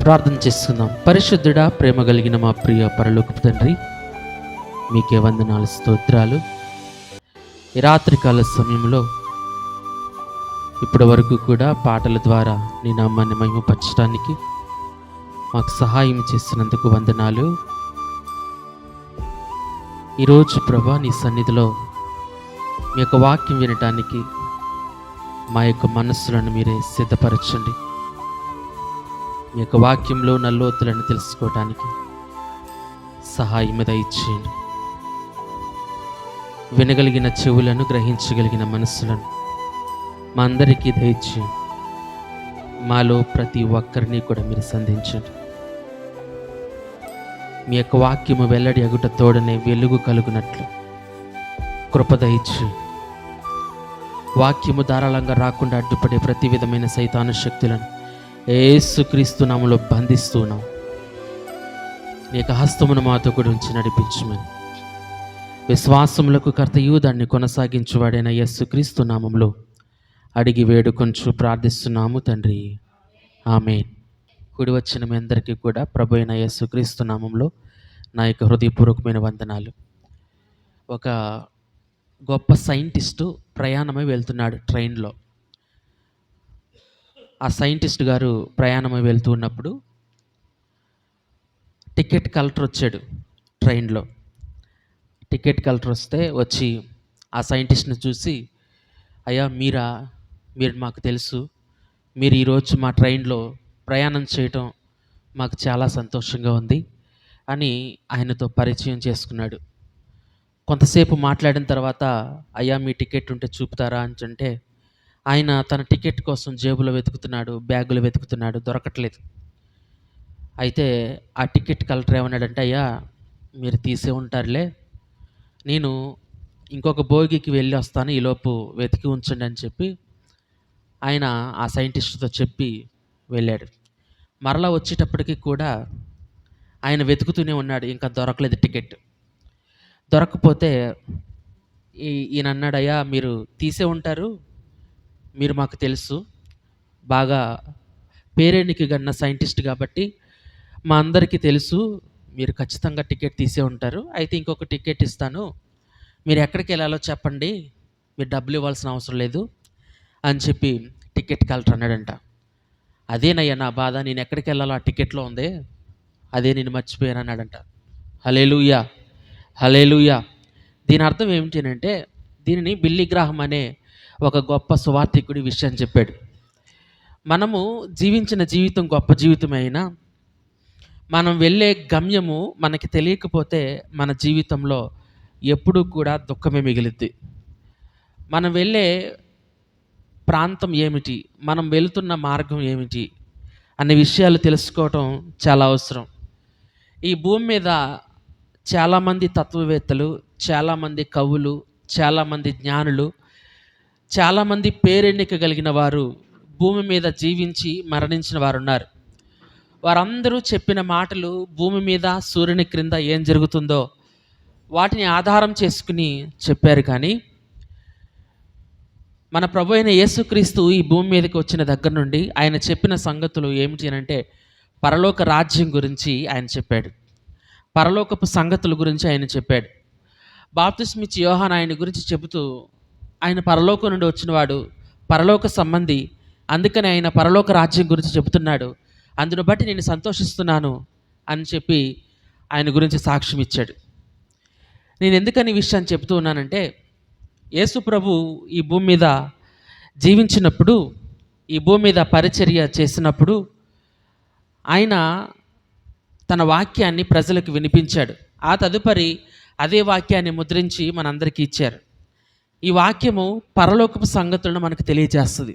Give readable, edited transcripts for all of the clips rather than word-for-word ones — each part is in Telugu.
ప్రార్థన చేసుకుందాం. పరిశుద్ధుడా, ప్రేమ కలిగిన మా ప్రియ పరలోకపు తండ్రి, మీకే వందనాలు, స్తోత్రాలు. ఈ రాత్రికాల సమయంలో ఇప్పటి వరకు కూడా పాటల ద్వారా నీ నామాన్ని మహిమపరచడానికి మాకు సహాయం చేసినందుకు వందనాలు. ఈరోజు ప్రభా నీ సన్నిధిలో మీ యొక్క వాక్యం వినటానికి మా యొక్క మనస్సులను మీరే సిద్ధపరచండి. మీ యొక్క వాక్యంలో ఉన్న లోతులను తెలుసుకోవటానికి సహాయం దయచేయండి. వినగలిగిన చెవులను, గ్రహించగలిగిన మనస్సులను మా అందరికీ దయచేయండి. మాలో ప్రతి ఒక్కరిని కూడా మీరు సంధించండి. మీ యొక్క వాక్యము వెల్లడి అగుట తోడనే వెలుగు కలుగునట్లు కృప దయచేయండి. వాక్యము ధారాళంగా రాకుండా అడ్డుపడే ప్రతి విధమైన సైతాను శక్తులను యేసుక్రీస్తు నామములో బంధిస్తున్నాం. నీ యొక్క హస్తమును మాతో కూడా ఉంచి నడిపించమని విశ్వాసములకు కర్తయు దాన్ని కొనసాగించువాడైన యేసుక్రీస్తు నామములో అడిగి వేడుకొంచు ప్రార్థిస్తున్నాము తండ్రి, ఆమేన్. కూడి వచ్చిన మీ అందరికీ కూడా ప్రభు అయిన యేసుక్రీస్తు నామములో నా యొక్క హృదయపూర్వకమైన వందనాలు. ఒక గొప్ప సైంటిస్టు ప్రయాణమై వెళ్తున్నాడు ట్రైన్లో. ఆ సైంటిస్ట్ గారు ప్రయాణమై వెళ్తూ ఉన్నప్పుడు టికెట్ కలెక్టర్ వచ్చాడు ట్రైన్లో. టికెట్ కలెక్టర్ వచ్చి ఆ సైంటిస్ట్ని చూసి, అయ్యా మీరు మాకు తెలుసు, మీరు ఈరోజు మా ట్రైన్లో ప్రయాణం చేయటం మాకు చాలా సంతోషంగా ఉంది అని ఆయనతో పరిచయం చేసుకున్నాడు. కొంతసేపు మాట్లాడిన తర్వాత, అయ్యా మీ టికెట్ ఉంటే చూపుతారా అని అంటే ఆయన తన టికెట్ కోసం జేబులో వెతుకుతున్నాడు, బ్యాగులో వెతుకుతున్నాడు, దొరకట్లేదు. అయితే ఆ టికెట్ కలెక్టర్ ఏమన్నాడంటే, అయ్యా మీరు తీసే ఉంటారులే, నేను ఇంకొక బోగికి వెళ్ళి వస్తాను, ఈలోపు వెతికి ఉంచండి అని చెప్పి ఆయన ఆ సైంటిస్ట్తో చెప్పి వెళ్ళాడు. మరలా వచ్చేటప్పటికి కూడా ఆయన వెతుకుతూనే ఉన్నాడు, ఇంకా దొరకలేదు టికెట్. దొరకకపోతే ఈయన అన్నాడు, అయ్యా మీరు తీసే ఉంటారు, మీరు మాకు తెలుసు, బాగా పేరెన్నిక గన్న సైంటిస్ట్ కాబట్టి మా అందరికీ తెలుసు, మీరు ఖచ్చితంగా టికెట్ తీసే ఉంటారు. అయితే ఇంకొక టికెట్ ఇస్తాను, మీరు ఎక్కడికి వెళ్ళాలో చెప్పండి, మీరు డబ్బులు ఇవ్వాల్సిన అవసరం లేదు అని చెప్పి టికెట్ కలెక్టర్ అన్నాడంట. అదేనయ్యా నా బాధ, నేను ఎక్కడికి వెళ్ళాలో ఆ టికెట్లో ఉంది, అదే నేను మర్చిపోయాను అన్నాడంట. హల్లెలూయా, హల్లెలూయా. దీని అర్థం ఏమిటి అంటే, దీనిని బిల్లీ గ్రాహం అనే ఒక గొప్ప సువార్థికుడి విషయం చెప్పాడు. మనము జీవించిన జీవితం గొప్ప జీవితం అయినా మనం వెళ్ళే గమ్యము మనకి తెలియకపోతే మన జీవితంలో ఎప్పుడూ కూడా దుఃఖమే మిగిలిద్ది. మనం వెళ్ళే ప్రాంతం ఏమిటి, మనం వెళుతున్న మార్గం ఏమిటి అనే విషయాలు తెలుసుకోవటం చాలా అవసరం. ఈ భూమి మీద చాలామంది తత్వవేత్తలు, చాలామంది కవులు, చాలామంది జ్ఞానులు, చాలామంది పేరెన్నిక కలిగిన వారు భూమి మీద జీవించి మరణించిన వారు ఉన్నారు. వారందరూ చెప్పిన మాటలు భూమి మీద సూర్యుని క్రింద ఏం జరుగుతుందో వాటిని ఆధారం చేసుకుని చెప్పారు. కానీ మన ప్రభు అయిన యేసుక్రీస్తు ఈ భూమి మీదకి వచ్చిన దగ్గర నుండి ఆయన చెప్పిన సంగతులు ఏమిటి అంటే, పరలోక రాజ్యం గురించి ఆయన చెప్పాడు, పరలోకపు సంగతుల గురించి ఆయన చెప్పాడు. బాప్తిస్మిచ్చి యోహాను ఆయన గురించి చెబుతూ, ఆయన పరలోకం నుండి వచ్చినవాడు, పరలోక సంబంధి, అందుకని ఆయన పరలోక రాజ్యం గురించి చెబుతున్నాడు, అందును బట్టి నేను సంతోషిస్తున్నాను అని చెప్పి ఆయన గురించి సాక్ష్యం ఇచ్చాడు. నేను ఎందుకని ఈ విషయాన్ని చెబుతూ ఉన్నానంటే, యేసు ప్రభు ఈ భూమి మీద జీవించినప్పుడు, ఈ భూమి మీద పరిచర్య చేసినప్పుడు ఆయన తన వాక్యాన్ని ప్రజలకు వినిపించాడు. ఆ తదుపరి అదే వాక్యాన్ని ముద్రించి మనందరికీ ఇచ్చారు. ఈ వాక్యము పరలోకపు సంగతులను మనకు తెలియజేస్తుంది.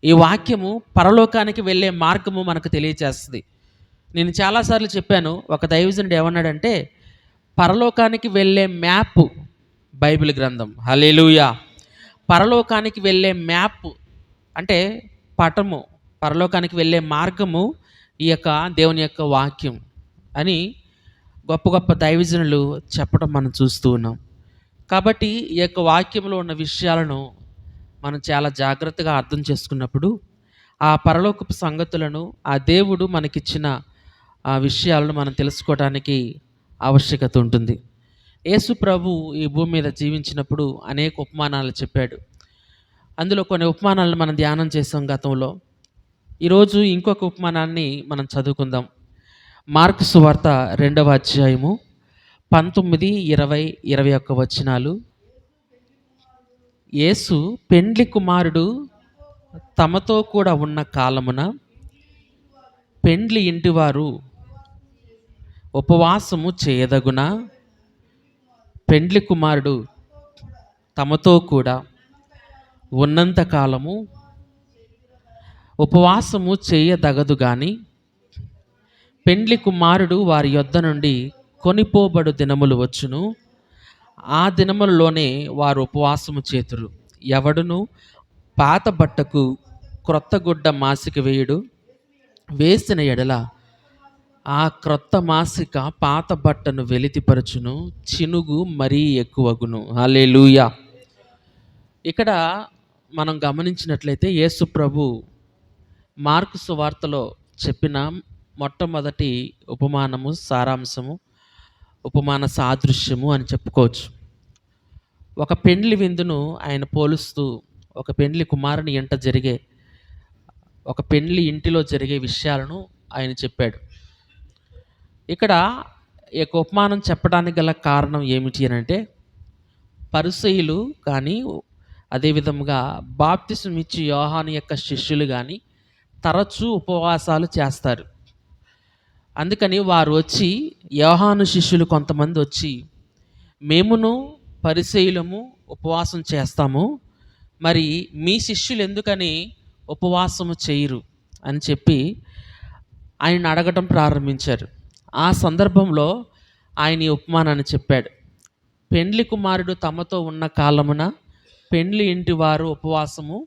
ఈ వాక్యము పరలోకానికి వెళ్ళే మార్గము మనకు తెలియజేస్తుంది. నేను చాలాసార్లు చెప్పాను, ఒక దైవజనుడు ఏమన్నాడంటే, పరలోకానికి వెళ్ళే మ్యాప్ బైబిల్ గ్రంథం. హల్లెలూయా. పరలోకానికి వెళ్ళే మ్యాప్ అంటే పటము, పరలోకానికి వెళ్ళే మార్గము ఈ యొక్క దేవుని యొక్క వాక్యం అని గొప్ప గొప్ప దైవజనులు చెప్పడం మనం చూస్తూ ఉన్నాం. కాబట్టి ఈ యొక్క వాక్యంలో ఉన్న విషయాలను మనం చాలా జాగ్రత్తగా అర్థం చేసుకున్నప్పుడు ఆ పరలోకపు సంగతులను, ఆ దేవుడు మనకిచ్చిన ఆ విషయాలను మనం తెలుసుకోవడానికి ఆవశ్యకత ఉంటుంది. యేసు ప్రభు ఈ భూమి మీద జీవించినప్పుడు అనేక ఉపమానాలు చెప్పాడు. అందులో కొన్ని ఉపమానాలను మనం ధ్యానం చేసాం గతంలో. ఈరోజు ఇంకొక ఉపమానాన్ని మనం చదువుకుందాం. మార్కు సువార్త 2వ అధ్యాయము 19, 20, 21 వచనాలు. యేసు పెండ్లి కుమారుడు తమతో కూడా ఉన్న కాలమున పెండ్లి ఇంటివారు ఉపవాసము చేయదగునా, పెండ్లి కుమారుడు తమతో కూడా ఉన్నంత కాలము ఉపవాసము చేయదగదు గాని, పెండ్లి కుమారుడు వారి యొద్ద నుండి కొనిపోబడు దినములు వచ్చును, ఆ దినములలోనే వారు ఉపవాసము చేతురు. ఎవడును పాత బట్టకు క్రొత్త గుడ్డ మాసిక వేయుడు, వేసిన ఎడల ఆ క్రొత్త మాసిక పాత బట్టను వెలితిపరచును, చినుగు మరీ ఎక్కువగును. హల్లెలూయా. ఇక్కడ మనం గమనించినట్లయితే యేసు ప్రభు మార్కు సువార్తలో చెప్పిన మొట్టమొదటి ఉపమానము, సారాంశము, ఉపమాన సాదృశ్యము అని చెప్పుకోవచ్చు. ఒక పెండ్లి విందును ఆయన పోలుస్తూ, ఒక పెండ్లి కుమారుని ఇంట జరిగే, ఒక పెండ్లి ఇంటిలో జరిగే విషయాలను ఆయన చెప్పాడు. ఇక్కడ ఈ యొక్క ఉపమానం చెప్పడానికి గల కారణం ఏమిటి అని అంటే, పరిసయ్యులు కానీ, అదేవిధముగా బాప్తిసం ఇచ్చి యోహాను యొక్క శిష్యులు కానీ తరచూ ఉపవాసాలు చేస్తారు. అందుకని వారు వచ్చి, యోహాను శిష్యులు కొంతమంది వచ్చి, మేమును పరిసయ్యులము ఉపవాసం చేస్తాము, మరి మీ శిష్యులు ఎందుకని ఉపవాసము చేయరు అని చెప్పి ఆయన అడగటం ప్రారంభించారు. ఆ సందర్భంలో ఆయన ఈ ఉపమానాన్ని చెప్పాడు. పెండ్లి కుమారుడు తమతో ఉన్న కాలమున పెండ్లి ఇంటి వారు ఉపవాసము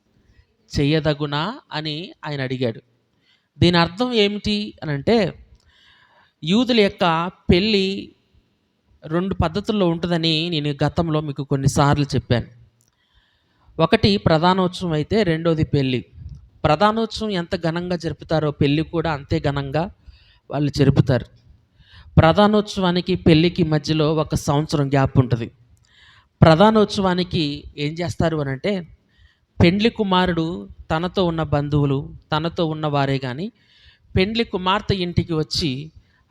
చేయదగునా అని ఆయన అడిగాడు. దీని అర్థం ఏమిటి అని అంటే, యూదుల యొక్క పెళ్ళి 2 పద్ధతుల్లో ఉంటుందని నేను గతంలో మీకు కొన్నిసార్లు చెప్పాను. ఒకటి ప్రధానోత్సవం అయితే, రెండోది పెళ్ళి. ప్రధానోత్సవం ఎంత ఘనంగా జరుపుతారో పెళ్ళి కూడా అంతే ఘనంగా వాళ్ళు జరుపుతారు. ప్రధానోత్సవానికి పెళ్ళికి మధ్యలో 1 సంవత్సరం గ్యాప్ ఉంటుంది. ప్రధానోత్సవానికి ఏం చేస్తారు అని అంటే, పెండ్లి కుమారుడు తనతో ఉన్న బంధువులు, తనతో ఉన్న వారే కానీ పెండ్లి కుమార్తె ఇంటికి వచ్చి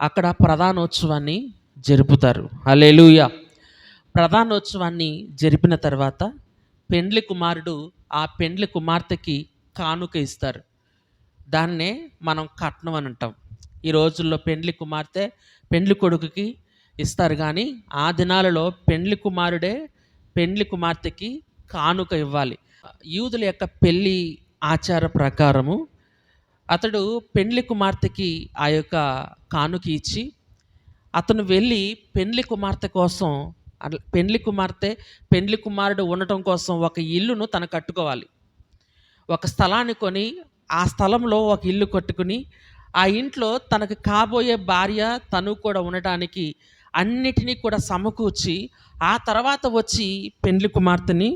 అక్కడ ప్రధానోత్సవాన్ని జరుపుతారు. హల్లెలూయా. ప్రధానోత్సవాన్ని జరిపిన తర్వాత పెండ్లి కుమారుడు ఆ పెండ్లి కుమార్తెకి కానుక ఇస్తారు. దాన్నే మనం కట్నం అని అంటాం. ఈ రోజుల్లో పెండ్లి కుమార్తె పెండ్లి కొడుకుకి ఇస్తారు, కానీ ఆ దినాలలో పెండ్లి కుమారుడే పెండ్లి కుమార్తెకి కానుక ఇవ్వాలి. యూదుల యొక్క పెళ్ళి ఆచార ప్రకారము అతడు పెండ్లి కుమార్తెకి ఆ యొక్క కానుక ఇచ్చి, అతను వెళ్ళి పెండ్లి కుమార్తె కోసం, పెండ్లి కుమారుడు ఉండటం కోసం ఒక ఇల్లును తను కట్టుకోవాలి. ఒక స్థలాన్ని కొని ఆ స్థలంలో ఒక ఇల్లు కట్టుకుని, ఆ ఇంట్లో తనకు కాబోయే భార్య తను కూడా ఉండటానికి అన్నిటినీ కూడా సమకూర్చి ఆ తర్వాత వచ్చి పెండ్లి కుమార్తెని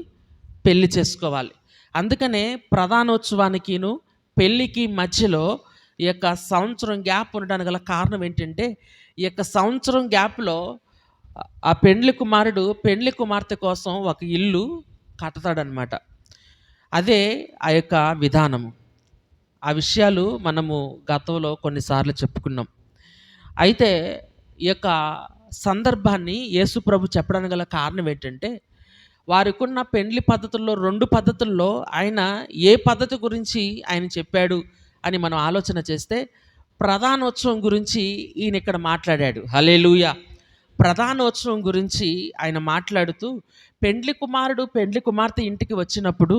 పెళ్లి చేసుకోవాలి. అందుకనే ప్రధానోత్సవానికిను పెళ్ళికి మధ్యలో ఈ యొక్క సంవత్సరం గ్యాప్ ఉండడానికి గల కారణం ఏంటంటే, ఈ యొక్క సంవత్సరం గ్యాప్లో ఆ పెండ్లి కుమారుడు పెండ్లి కుమార్తె కోసం ఒక ఇల్లు కడతాడనమాట. అదే ఆ యొక్క విధానము. ఆ విషయాలు మనము గతంలో కొన్నిసార్లు చెప్పుకున్నాం. అయితే ఈ యొక్క సందర్భాన్ని యేసు ప్రభు చెప్పడానికి గల కారణం ఏంటంటే, వారికున్న పెండ్లి పద్ధతుల్లో 2 పద్ధతుల్లో ఆయన ఏ పద్ధతి గురించి ఆయన చెప్పాడు అని మనం ఆలోచన చేస్తే, ప్రధానోత్సవం గురించి ఈయన ఇక్కడ మాట్లాడాడు. హల్లెలూయా. ప్రధానోత్సవం గురించి ఆయన మాట్లాడుతూ, పెండ్లి కుమారుడు పెండ్లి కుమార్తె ఇంటికి వచ్చినప్పుడు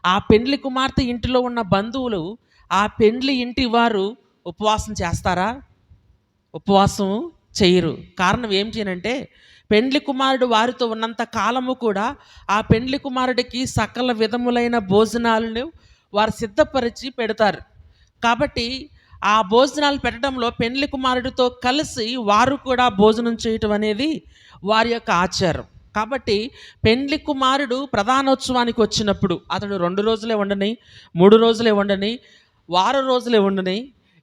ఆ పెండ్లి కుమార్తె ఇంటిలో ఉన్న బంధువులు ఆ పెండ్లి ఇంటి వారు ఉపవాసం చేస్తారా? ఉపవాసం చేయరు. కారణం ఏమిటి అంటే, పెండ్లి కుమారుడు వారితో ఉన్నంత కాలము కూడా ఆ పెండ్లి కుమారుడికి సకల విధములైన భోజనాలను వారు సిద్ధపరిచి పెడతారు. కాబట్టి ఆ భోజనాలు పెట్టడంలో పెండ్లి కుమారుడితో కలిసి వారు కూడా భోజనం చేయటం అనేది వారి యొక్క ఆచారం. కాబట్టి పెండ్లి కుమారుడు ప్రధానోత్సవానికి వచ్చినప్పుడు అతడు 2 రోజులే ఉండని, 3 రోజులే ఉండని, వారం రోజులే ఉండుని.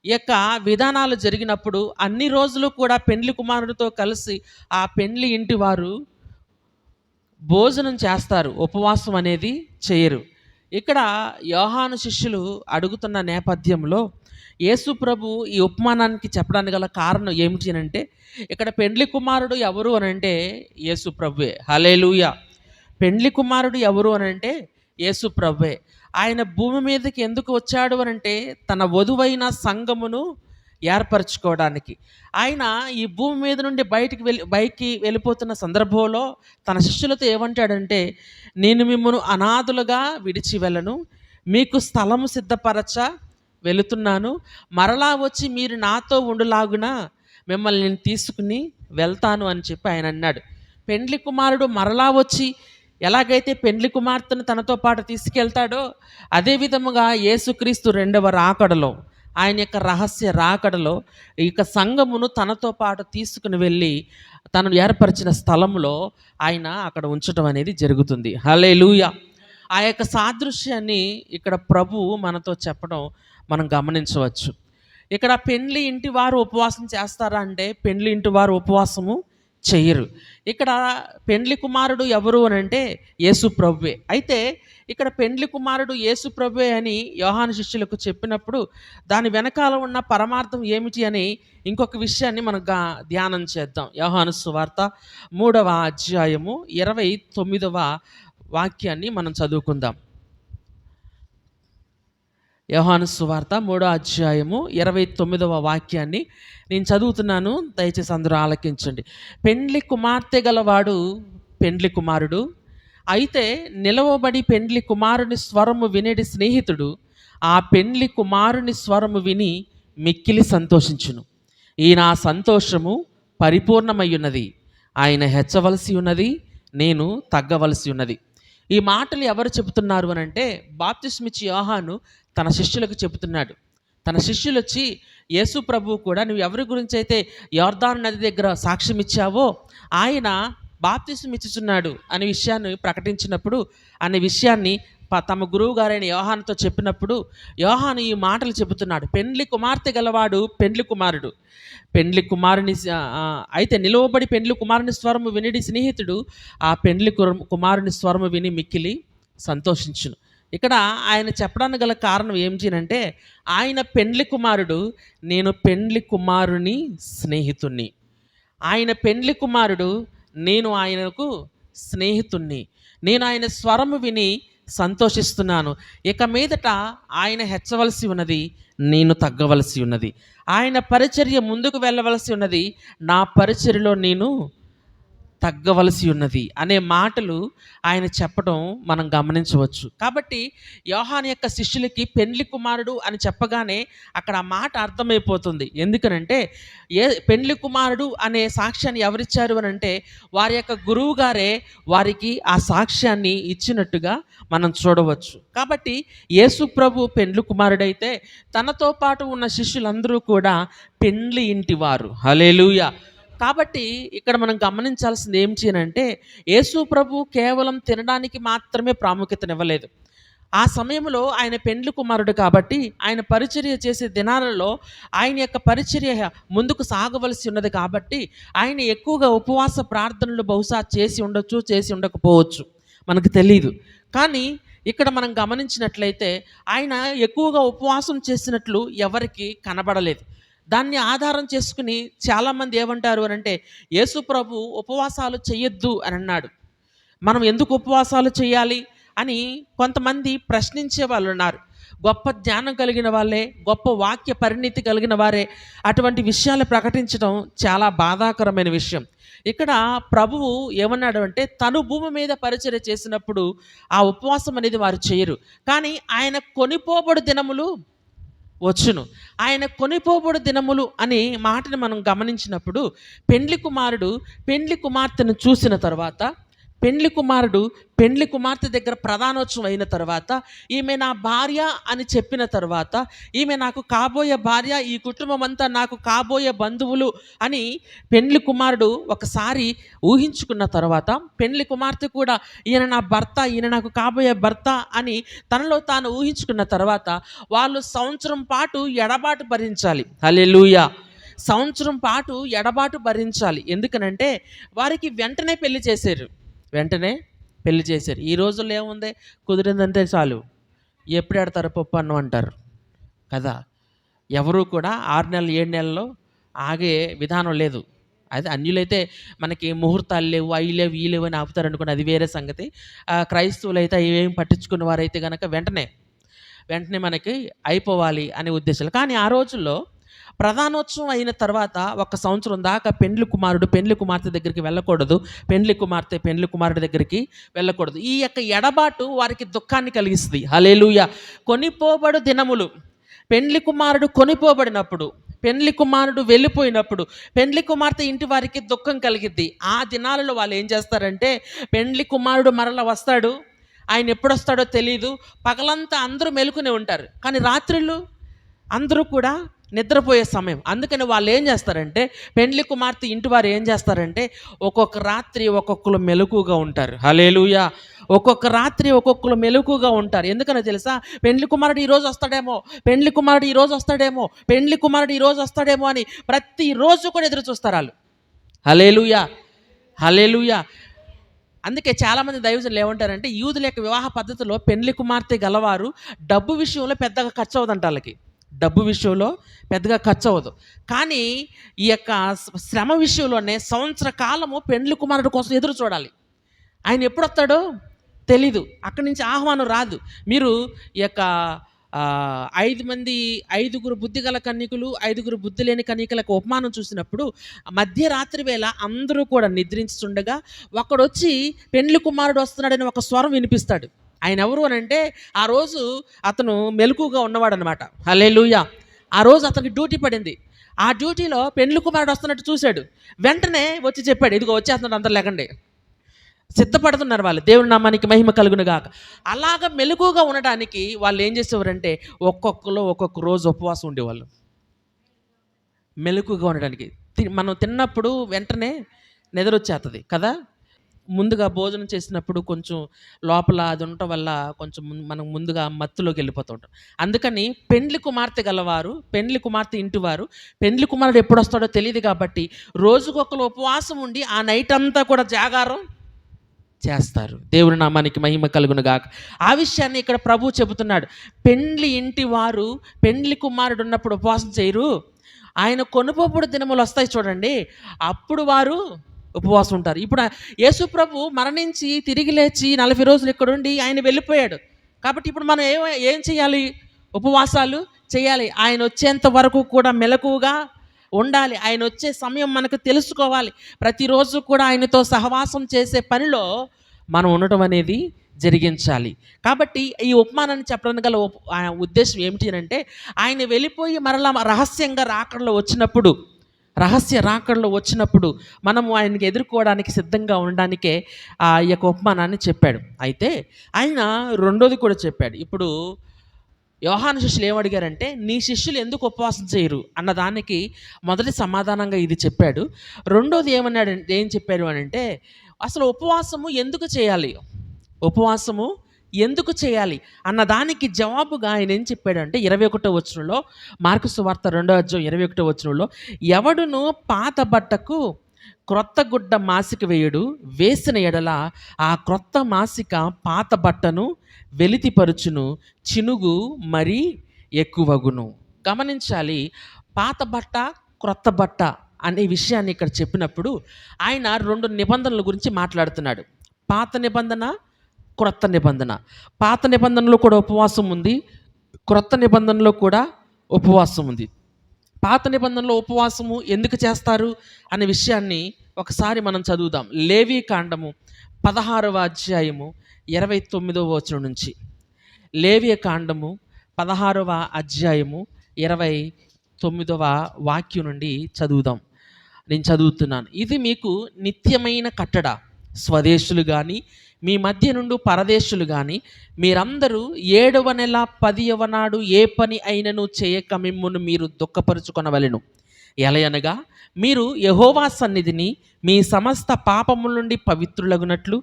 ఈ యొక్క విధానాలు జరిగినప్పుడు అన్ని రోజులు కూడా పెండ్లి కుమారుడితో కలిసి ఆ పెండ్లి ఇంటి వారు భోజనం చేస్తారు, ఉపవాసం అనేది చేయరు. ఇక్కడ యోహాను శిష్యులు అడుగుతున్న నేపథ్యంలో యేసు ప్రభు ఈ ఉపమానానికి చెప్పడానికి గల కారణం ఏమిటి అని అంటే, ఇక్కడ పెండ్లి కుమారుడు ఎవరు అని అంటే యేసు ప్రభువే. హల్లెలూయా. పెండ్లి కుమారుడు ఎవరు అని అంటే యేసు ప్రభువే. ఆయన భూమి మీదకి ఎందుకు వచ్చాడు అని అంటే తన వధువైన సంఘమును ఏర్పరచుకోవడానికి. ఆయన ఈ భూమి మీద నుండి బయటికి వెళ్ళిపోతున్న సందర్భంలో తన శిష్యులతో ఏమంటాడంటే, నేను మిమ్మను అనాథులుగా విడిచి వెళ్ళను, మీకు స్థలము సిద్ధపరచ వెళుతున్నాను, మరలా వచ్చి మీరు నాతో ఉండులాగున మిమ్మల్ని నేను తీసుకుని వెళ్తాను అని చెప్పి ఆయన అన్నాడు. పెండ్లి కుమారుడు మరలా వచ్చి ఎలాగైతే పెండ్లి కుమార్తెను తనతో పాటు తీసుకెళ్తాడో అదే విధముగా యేసుక్రీస్తు రెండవ రాకడలో, ఆయన యొక్క రహస్య రాకడలో ఈ యొక్క సంఘమును తనతో పాటు తీసుకుని వెళ్ళి తను ఏర్పరిచిన స్థలంలో ఆయన అక్కడ ఉంచడం అనేది జరుగుతుంది. హల్లెలూయా. ఆ యొక్క సాదృశ్యాన్ని ఇక్కడ ప్రభువు మనతో చెప్పడం మనం గమనించవచ్చు. ఇక్కడ పెండ్లి ఇంటి వారు ఉపవాసం చేస్తారా అంటే పెండ్లి ఇంటి వారు ఉపవాసము చెయ్యరు. ఇక్కడ పెండ్లి కుమారుడు ఎవరు అని అంటే యేసు ప్రభువే. అయితే ఇక్కడ పెండ్లి కుమారుడు యేసు ప్రభువే అని యోహాను శిష్యులకు చెప్పినప్పుడు దాని వెనకాల ఉన్న పరమార్థం ఏమిటి అని ఇంకొక విషయాన్ని మనం ధ్యానం చేద్దాం. యోహాను సువార్త 3వ అధ్యాయము 29వ వాక్యాన్ని మనం చదువుకుందాం. యోహాను సువార్త 3వ అధ్యాయము 29వ వాక్యాన్ని నేను చదువుతున్నాను, దయచేసి అందరూ ఆలకించండి. పెండ్లి కుమార్తె గలవాడు పెండ్లి కుమారుడు, అయితే నిలవబడి పెండ్లి కుమారుని స్వరము వినేటి స్నేహితుడు ఆ పెండ్లి కుమారుని స్వరము విని మిక్కిలి సంతోషించును. ఈ నా సంతోషము పరిపూర్ణమై ఉన్నది, ఆయన హెచ్చవలసి ఉన్నది, నేను తగ్గవలసి ఉన్నది. ఈ మాటలు ఎవరు చెబుతున్నారు అని అంటే బాప్తిస్మిచ్చి యోహాను తన శిష్యులకు చెబుతున్నాడు. తన శిష్యులు వచ్చి యేసు ప్రభువు కూడా నువ్వు ఎవరి గురించి అయితే యోర్దాను నది దగ్గర సాక్ష్యం ఇచ్చావో ఆయన బాప్తిస్మం ఇచ్చుచున్నాడు అనే విషయాన్ని ప్రకటించినప్పుడు, అనే విషయాన్ని తమ గురువు గారైన యోహానుతో చెప్పినప్పుడు యోహాను ఈ మాటలు చెబుతున్నాడు. పెండ్లి కుమార్తె గలవాడు పెండ్లి కుమారుడు, పెండ్లి కుమారుని అయితే నిలువబడి పెండ్లి కుమారుని స్వరము వినిడి స్నేహితుడు ఆ పెండ్లి కుమారుని స్వరము విని మిక్కిలి సంతోషించును. ఇక్కడ ఆయన చెప్పడానికి గల కారణం ఏమిటి అంటే ఆయన పెండ్లి కుమారుడు, నేను పెండ్లి కుమారుని స్నేహితుణ్ణి. ఆయన పెండ్లి కుమారుడు, నేను ఆయనకు స్నేహితుణ్ణి. నేను ఆయన స్వరము విని సంతోషిస్తున్నాను. ఇక మీదట ఆయన హెచ్చవలసి ఉన్నది, నేను తగ్గవలసి ఉన్నది. ఆయన పరిచర్య ముందుకు వెళ్ళవలసి ఉన్నది, నా పరిచర్యలో నేను తగ్గవలసి ఉన్నది అనే మాటలు ఆయన చెప్పడం మనం గమనించవచ్చు. కాబట్టి యోహాను యొక్క శిష్యులకి పెండ్లి కుమారుడు అని చెప్పగానే అక్కడ ఆ మాట అర్థమైపోతుంది. ఎందుకనంటే పెండ్లి కుమారుడు అనే సాక్ష్యాన్ని ఎవరిచ్చారు అని అంటే వారి యొక్క గురువు గారే వారికి ఆ సాక్ష్యాన్ని ఇచ్చినట్టుగా మనం చూడవచ్చు. కాబట్టి యేసు ప్రభు పెండ్లి కుమారుడైతే తనతో పాటు ఉన్న శిష్యులందరూ కూడా పెండ్లి ఇంటివారు. హల్లెలూయా. కాబట్టి ఇక్కడ మనం గమనించాల్సింది ఏమిటి అని అంటే యేసు ప్రభు కేవలం తినడానికి మాత్రమే ప్రాముఖ్యతనివ్వలేదు. ఆ సమయంలో ఆయన పెండ్లి కుమారుడు కాబట్టి ఆయన పరిచర్య చేసే దినాలలో ఆయన యొక్క పరిచర్య ముందుకు సాగవలసి ఉన్నది కాబట్టి ఆయన ఎక్కువగా ఉపవాస ప్రార్థనలు బహుశా చేసి ఉండొచ్చు, చేసి ఉండకపోవచ్చు, మనకు తెలియదు. కానీ ఇక్కడ మనం గమనించినట్లయితే ఆయన ఎక్కువగా ఉపవాసం చేసినట్లు ఎవరికి కనబడలేదు. దాన్ని ఆధారం చేసుకుని చాలామంది ఏమంటారు అని అంటే యేసు ప్రభు ఉపవాసాలు చేయొద్దు అని అన్నాడు. మనం ఎందుకు ఉపవాసాలు చేయాలి అని కొంతమంది ప్రశ్నించే వాళ్ళు ఉన్నారు. గొప్ప జ్ఞానం కలిగిన వాళ్ళే, గొప్ప వాక్య పరిణితి కలిగిన వారే అటువంటి విషయాలు ప్రకటించడం చాలా బాధాకరమైన విషయం. ఇక్కడ ప్రభువు ఏమన్నాడు అంటే తను భూమి మీద పరిచర్య చేసినప్పుడు ఆ ఉపవాసం అనేది వారు చేయరు. కానీ ఆయన కొనిపోబడు దినములు వచ్చును. ఆయన కొనిపోబడు దినములు అనే మాటను మనం గమనించినప్పుడు పెండ్లి కుమారుడు పెండ్లి కుమార్తెను చూసిన తర్వాత పెండ్లి కుమారుడు పెండ్లి కుమార్తె దగ్గర ప్రధానోత్సవం అయిన తర్వాత ఈమె నా భార్య అని చెప్పిన తర్వాత ఈమె నాకు కాబోయే భార్య, ఈ కుటుంబం అంతా నాకు కాబోయే బంధువులు అని పెండ్లి కుమారుడు ఒకసారి ఊహించుకున్న తర్వాత పెండ్లి కుమార్తె కూడా ఈయన నా భర్త, ఈయన నాకు కాబోయే భర్త అని తనలో తాను ఊహించుకున్న తర్వాత వాళ్ళు సంవత్సరం పాటు ఎడబాటు భరించాలి. హల్లెలూయా. సంవత్సరం పాటు ఎడబాటు భరించాలి. ఎందుకనంటే వారికి వెంటనే పెళ్లి చేశారు. వెంటనే పెళ్లి చేశారు. ఈ రోజుల్లో ఏముంది, కుదిరిందంటే చాలు, ఎప్పుడు ఎడతారు పప్పు అన్నం అంటారు కదా. ఎవరు కూడా 6 నెలలు 7 నెలల్లో ఆగే విధానం లేదు. అయితే అన్యులైతే మనకి ముహూర్తాలు లేవు, అవి లేవు, ఈ లేవు అని ఆపుతారు అనుకోండి, అది వేరే సంగతి. క్రైస్తవులు అయితే ఇవేం పట్టించుకున్న వారైతే కనుక వెంటనే మనకి అయిపోవాలి అనే ఉద్దేశాలు. కానీ ఆ రోజుల్లో ప్రధానోత్సవం అయిన తర్వాత ఒక సంవత్సరం దాకా పెండ్లి కుమారుడు పెండ్లి కుమార్తె దగ్గరికి వెళ్ళకూడదు, పెండ్లి కుమార్తె పెండ్లి కుమారుడి దగ్గరికి వెళ్ళకూడదు. ఈ యొక్క ఎడబాటు వారికి దుఃఖాన్ని కలిగిస్తుంది. హల్లెలూయా. కొనిపోబడు దినములు, పెండ్లి కుమారుడు కొనిపోబడినప్పుడు, పెండ్లి కుమారుడు వెళ్ళిపోయినప్పుడు పెండ్లి కుమార్తె ఇంటి వారికి దుఃఖం కలిగిద్ది. ఆ దినాలలో వాళ్ళు ఏం చేస్తారంటే, పెండ్లి కుమారుడు మరల వస్తాడు, ఆయన ఎప్పుడు వస్తాడో తెలియదు, పగలంతా అందరూ మెలుకునే ఉంటారు, కానీ రాత్రిళ్ళు అందరూ కూడా నిద్రపోయే సమయం. అందుకని వాళ్ళు ఏం చేస్తారంటే, పెండ్లి కుమార్తె ఇంటి వారు ఏం చేస్తారంటే, ఒక్కొక్క రాత్రి ఒక్కొక్కరు మెలకుగా ఉంటారు. హల్లెలూయా. ఒక్కొక్క రాత్రి ఒక్కొక్కరు మెలకుగా ఉంటారు. ఎందుకనో తెలుసా, పెండ్లి కుమారుడు ఈరోజు వస్తాడేమో, పెండ్లి కుమారుడు ఈరోజు వస్తాడేమో, పెండ్లి కుమారుడు ఈరోజు వస్తాడేమో అని ప్రతిరోజు కూడా ఎదురు చూస్తారు వాళ్ళు. హల్లెలూయా. హల్లెలూయా. అందుకే చాలామంది దైవజనులు ఏమంటారంటే, యూదుల యొక్క వివాహ పద్ధతిలో పెండ్లి కుమార్తె గలవారు డబ్బు విషయంలో పెద్దగా ఖర్చు అవ్వదంట వాళ్ళకి. డబ్బు విషయంలో పెద్దగా ఖర్చు అవ్వదు. కానీ ఈ యొక్క శ్రమ విషయంలోనే సంవత్సర కాలము పెండ్లి కుమారుడు కోసం ఎదురు చూడాలి. ఆయన ఎప్పుడు వస్తాడో తెలీదు, అక్కడి నుంచి ఆహ్వానం రాదు. మీరు ఈ యొక్క 5 బుద్ధి గల కన్యకులు 5 బుద్ధి లేని కన్యకలకు ఉపమానం చూసినప్పుడు మధ్యరాత్రి వేళ అందరూ కూడా నిద్రించుండగా ఒకడొచ్చి పెండ్లి కుమారుడు వస్తున్నాడని ఒక స్వరం వినిపిస్తాడు. ఆయన ఎవరు అని అంటే, ఆ రోజు అతను మెలకుగా ఉన్నవాడు అనమాట. హల్లెలూయా. ఆ రోజు అతనికి డ్యూటీ పడింది. ఆ డ్యూటీలో పెండ్లి కుమారుడు వస్తున్నట్టు చూశాడు. వెంటనే వచ్చి చెప్పాడు, ఇదిగో వచ్చేస్తున్నాడు, అందరు లేకండి. సిద్ధపడుతున్నారు వాళ్ళు. దేవుని నామానికి మహిమ కలుగును గాక. అలాగ మెలకుగా ఉండడానికి వాళ్ళు ఏం చేసేవారంటే, ఒక్కొక్కరు ఒక్కొక్క రోజు ఉపవాసం ఉండేవాళ్ళు మెలకుగా ఉండడానికి. మనం తిన్నప్పుడు వెంటనే నిద్ర వచ్చేస్తుంది కదా. ముందుగా భోజనం చేసినప్పుడు కొంచెం లోపల అది ఉండటం వల్ల కొంచెం మనం ముందుగా మత్తులోకి వెళ్ళిపోతూ ఉంటాం. అందుకని పెండ్లి కుమార్తె గలవారు, పెండ్లి కుమార్తె ఇంటివారు, పెండ్లి కుమారుడు ఎప్పుడు వస్తాడో తెలియదు కాబట్టి రోజుకొకరు ఉపవాసం ఉండి ఆ నైట్ అంతా కూడా జాగారం చేస్తారు. దేవుని నామానికి మహిమ కలుగును గాక. ఆ విషయాన్ని ఇక్కడ ప్రభు చెబుతున్నాడు. పెండ్లి ఇంటి వారు పెండ్లి కుమారుడు ఉన్నప్పుడు ఉపవాసం చేయరు, ఆయన కొనుపోపుడు దినములు వస్తాయి చూడండి, అప్పుడు వారు ఉపవాసం ఉంటారు. ఇప్పుడు యేసు ప్రభు మరణించి తిరిగి లేచి 40 రోజులు ఇక్కడ ఉండి ఆయన వెళ్ళిపోయాడు. కాబట్టి ఇప్పుడు మనం ఏం చేయాలి? ఉపవాసాలు చేయాలి. ఆయన వచ్చేంత వరకు కూడా మెలకువగా ఉండాలి. ఆయన వచ్చే సమయం మనకు తెలుసుకోవాలి. ప్రతిరోజు కూడా ఆయనతో సహవాసం చేసే పనిలో మనం ఉండటం అనేది జరిగించాలి. కాబట్టి ఈ ఉపమానాన్ని చెప్పడానికి గల ఉద్దేశం ఏమిటి అంటే, ఆయన వెళ్ళిపోయి మరలా రహస్య రాకడలో వచ్చినప్పుడు మనము ఆయనకి ఎదుర్కోవడానికి సిద్ధంగా ఉండడానికే ఆ యొక్క ఉపమానాన్ని చెప్పాడు. అయితే ఆయన రెండోది కూడా చెప్పాడు. ఇప్పుడు యోహాను శిష్యులు ఏమడిగారంటే, నీ శిష్యులు ఎందుకు ఉపవాసం చేయరు అన్నదానికి మొదటి సమాధానంగా ఇది చెప్పాడు. రెండోది ఏం చెప్పాడు అని అంటే, అసలు ఉపవాసము ఎందుకు చేయాలి, ఉపవాసము ఎందుకు చేయాలి అన్నదానికి జవాబుగా ఆయన ఏం చెప్పాడంటే, 21వ వచనంలో, మార్కు సువార్త 2వ అధ్యాయం 21వ వచనంలో, ఎవడును పాత బట్టకు క్రొత్త గుడ్డ మాసిక వేయుడు, వేసిన ఎడల ఆ క్రొత్త మాసిక పాత బట్టను వెలితిపరుచును, చినుగు మరీ ఎక్కువగును. గమనించాలి, పాత బట్ట క్రొత్త బట్ట అనే విషయాన్ని ఇక్కడ చెప్పినప్పుడు ఆయన 2 నిబంధనల గురించి మాట్లాడుతున్నాడు. పాత నిబంధన, క్రొత్త నిబంధన. పాత నిబంధనలో కూడా ఉపవాసం ఉంది, క్రొత్త నిబంధనలో కూడా ఉపవాసం ఉంది. పాత నిబంధనలో ఉపవాసము ఎందుకు చేస్తారు అనే విషయాన్ని ఒకసారి మనం చదువుదాం. లేవీ కాండము 16వ అధ్యాయము 29వ వచనం నుంచి. లేవీ కాండము 16వ అధ్యాయము 29వ వాక్యం నుండి చదువుదాం. నేను చదువుతున్నాను. ఇది మీకు నిత్యమైన కట్టడ, స్వదేశులు కానీ మీ మధ్య నుండి పరదేశులు కానీ మీరందరూ 7వ నెల 10వ నాడు ఏ పని అయినను చేయక మిమ్మును మీరు దుఃఖపరుచుకొనవలెను. ఎలయనగా మీరు యెహోవా సన్నిధిని మీ సమస్త పాపముల నుండి పవిత్రులగునట్లు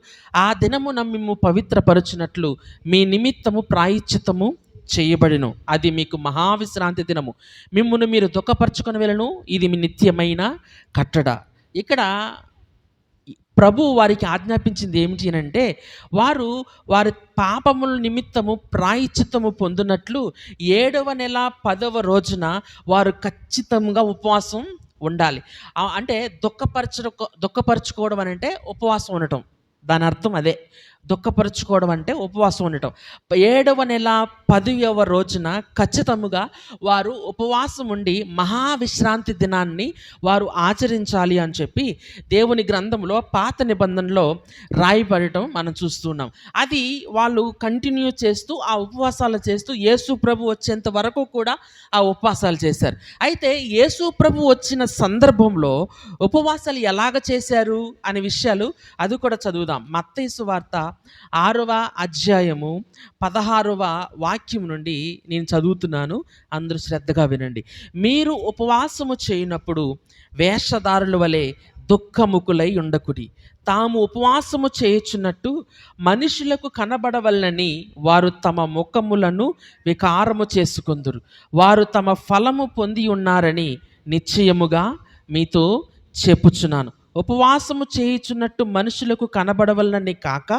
ఆ దినమున మిమ్ము పవిత్రపరచునట్లు మీ నిమిత్తము ప్రాయశ్చిత్తము చేయబడెను. అది మీకు మహావిశ్రాంతి దినము. మిమ్మును మీరు దుఃఖపరచుకొని వెళ్ళను. ఇది మీ నిత్యమైన కట్టడ. ఇక్కడ ప్రభు వారికి ఆజ్ఞాపించింది ఏమిటి అంటే, వారి పాపముల నిమిత్తము ప్రాయశ్చిత్తము పొందినట్లు 7వ నెల 10వ రోజున వారు ఖచ్చితంగా ఉపవాసం ఉండాలి. అంటే దుఃఖపరచుకోవడం అని అంటే ఉపవాసం ఉండటం. దాని అర్థం అదే. దుఃఖపరుచుకోవడం అంటే ఉపవాసం ఉండటం. 7వ నెల 10వ రోజున ఖచ్చితముగా వారు ఉపవాసం ఉండి మహావిశ్రాంతి దినాన్ని వారు ఆచరించాలి అని చెప్పి దేవుని గ్రంథంలో పాత నిబంధనలో రాయబడటం మనం చూస్తున్నాం. అది వాళ్ళు కంటిన్యూ చేస్తూ ఆ ఉపవాసాలు చేస్తూ యేసు ప్రభు వచ్చేంత వరకు కూడా ఆ ఉపవాసాలు చేశారు. అయితే యేసు ప్రభు వచ్చిన సందర్భంలో ఉపవాసాలు ఎలాగ చేశారు అనే విషయాలు అది కూడా చదువుదాం. మత్తయి సువార్త 6వ అధ్యాయము 16వ వాక్యం నుండి నేను చదువుతున్నాను. అందరూ శ్రద్ధగా వినండి. మీరు ఉపవాసము చేయనప్పుడు వేషధారుల వలె దుఃఖముకులై ఉండకుడి. తాము ఉపవాసము చేయుచున్నట్టు మనుషులకు కనబడవలనని వారు తమ ముఖములను వికారము చేసుకొందురు. వారు తమ ఫలము పొంది ఉన్నారని నిశ్చయముగా మీతో చెప్పుచున్నాను. ఉపవాసము చేయుచున్నట్టు మనుషులకు కనబడవలనని కాక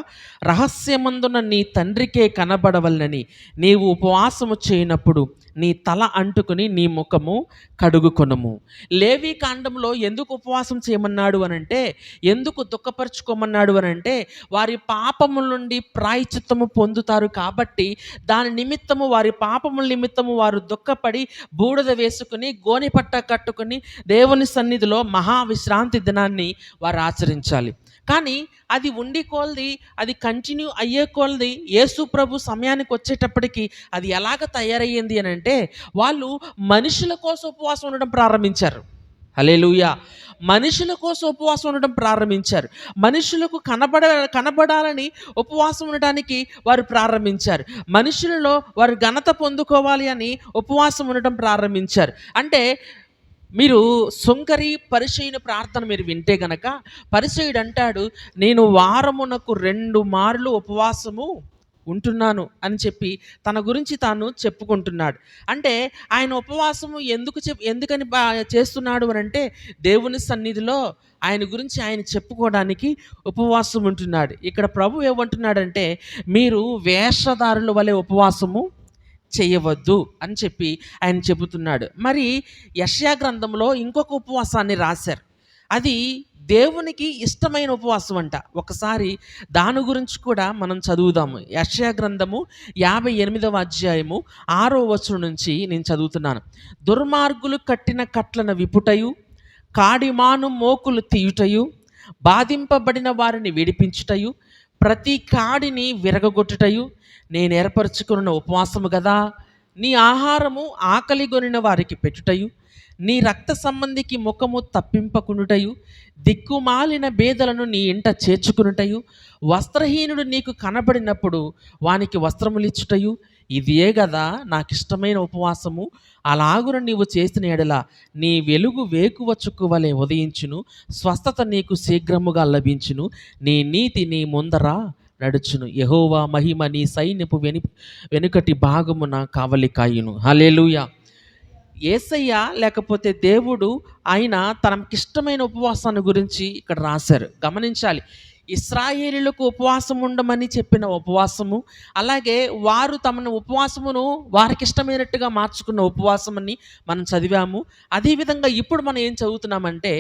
రహస్యమందున నీ తండ్రికే కనబడవలనని నీవు ఉపవాసము చేయనప్పుడు నీ తల అంటుకుని నీ ముఖము కడుగుకొనుము. లేవి కాండంలో ఎందుకు ఉపవాసం చేయమన్నాడు అనంటే, ఎందుకు దుఃఖపరుచుకోమన్నాడు అనంటే, వారి పాపముల నుండి ప్రాయశ్చిత్తము పొందుతారు కాబట్టి దాని నిమిత్తము వారి పాపముల నిమిత్తము వారు దుఃఖపడి బూడిద వేసుకుని గోనెపట్ట కట్టుకుని దేవుని సన్నిధిలో మహావిశ్రాంతి దినాన్ని వారు ఆచరించాలి. కానీ అది ఉండి కొలది, అది కంటిన్యూ అయ్యే కొలది యేసు ప్రభు సమయానికి వచ్చేటప్పటికి అది ఎలాగ తయారయ్యింది అని అంటే, వాళ్ళు మనుషుల కోసం ఉపవాసం ఉండడం ప్రారంభించారు. హల్లెలూయా. మనుషుల కోసం ఉపవాసం ఉండడం ప్రారంభించారు. మనుషులకు కనబడాలని ఉపవాసం ఉండడానికి వారు ప్రారంభించారు. మనుషులలో వారు ఘనత పొందుకోవాలి అని ఉపవాసం ఉండడం ప్రారంభించారు. అంటే మీరు సుంకరి పరిసయ్యుని ప్రార్థన మీరు వింటే గనక, పరిసయ్యుడు అంటాడు, నేను వారమునకు 2 మార్లు ఉపవాసము ఉంటున్నాను అని చెప్పి తన గురించి తాను చెప్పుకుంటున్నాడు. అంటే ఆయన ఉపవాసము ఎందుకని చేస్తున్నాడు అని అంటే, దేవుని సన్నిధిలో ఆయన గురించి ఆయన చెప్పుకోవడానికి ఉపవాసం ఉంటున్నాడు. ఇక్కడ ప్రభు ఏమంటున్నాడంటే, మీరు వేషధారుల వలె ఉపవాసము చేయవద్దు అని చెప్పి ఆయన చెబుతున్నాడు. మరి యెషయా గ్రంథంలో ఇంకొక ఉపవాసాన్ని రాశారు. అది దేవునికి ఇష్టమైన ఉపవాసం అంట. ఒకసారి దాని గురించి కూడా మనం చదువుదాము. యెషయా గ్రంథము 58వ అధ్యాయము 6వ వచనం నుంచి నేను చదువుతున్నాను. దుర్మార్గులు కట్టిన కట్లను విపుటయు, కాడిమాను మోకులు తీయుటయు, బాధింపబడిన వారిని విడిపించుటయు, ప్రతి కాడిని విరగగొట్టుటయు నేను ఏర్పరచుకున్న ఉపవాసము కదా. నీ ఆహారము ఆకలిగొనిన వారికి పెట్టుటయు, నీ రక్త సంబంధికి ముఖము తప్పింపకునుటయు, దిక్కుమాలిన బేదలను నీ ఇంట చేర్చుకునుటయు, వస్త్రహీనుడు నీకు కనబడినప్పుడు వానికి వస్త్రములిచ్చుటయు, ఇదే కదా నాకు ఇష్టమైన ఉపవాసము. అలాగున నీవు చేసిన ఎడల నీ వెలుగు వేకువ చుక్కు వలె ఉదయించును, స్వస్థత నీకు శీఘ్రముగా లభించును, నీ నీతి నీ ముందర నడుచును. యెహోవా మహిమ నీ సైన్యపు వెనుకటి భాగమున కావలి కాయును. హల్లెలూయా. యేసయ్య లేకపోతే దేవుడు ఆయన తనకిష్టమైన ఉపవాసాన్ని గురించి ఇక్కడ రాశారు. గమనించాలి. ఇశ్రాయేలీయులకు ఉపవాసం ఉండమని చెప్పిన ఉపవాసము, అలాగే వారు తమను ఉపవాసమును వారికి ఇష్టమైనట్టుగా మార్చుకున్న ఉపవాసమని మనం చదివాము. అదేవిధంగా ఇప్పుడు మనం ఏం చదువుతున్నామంటే,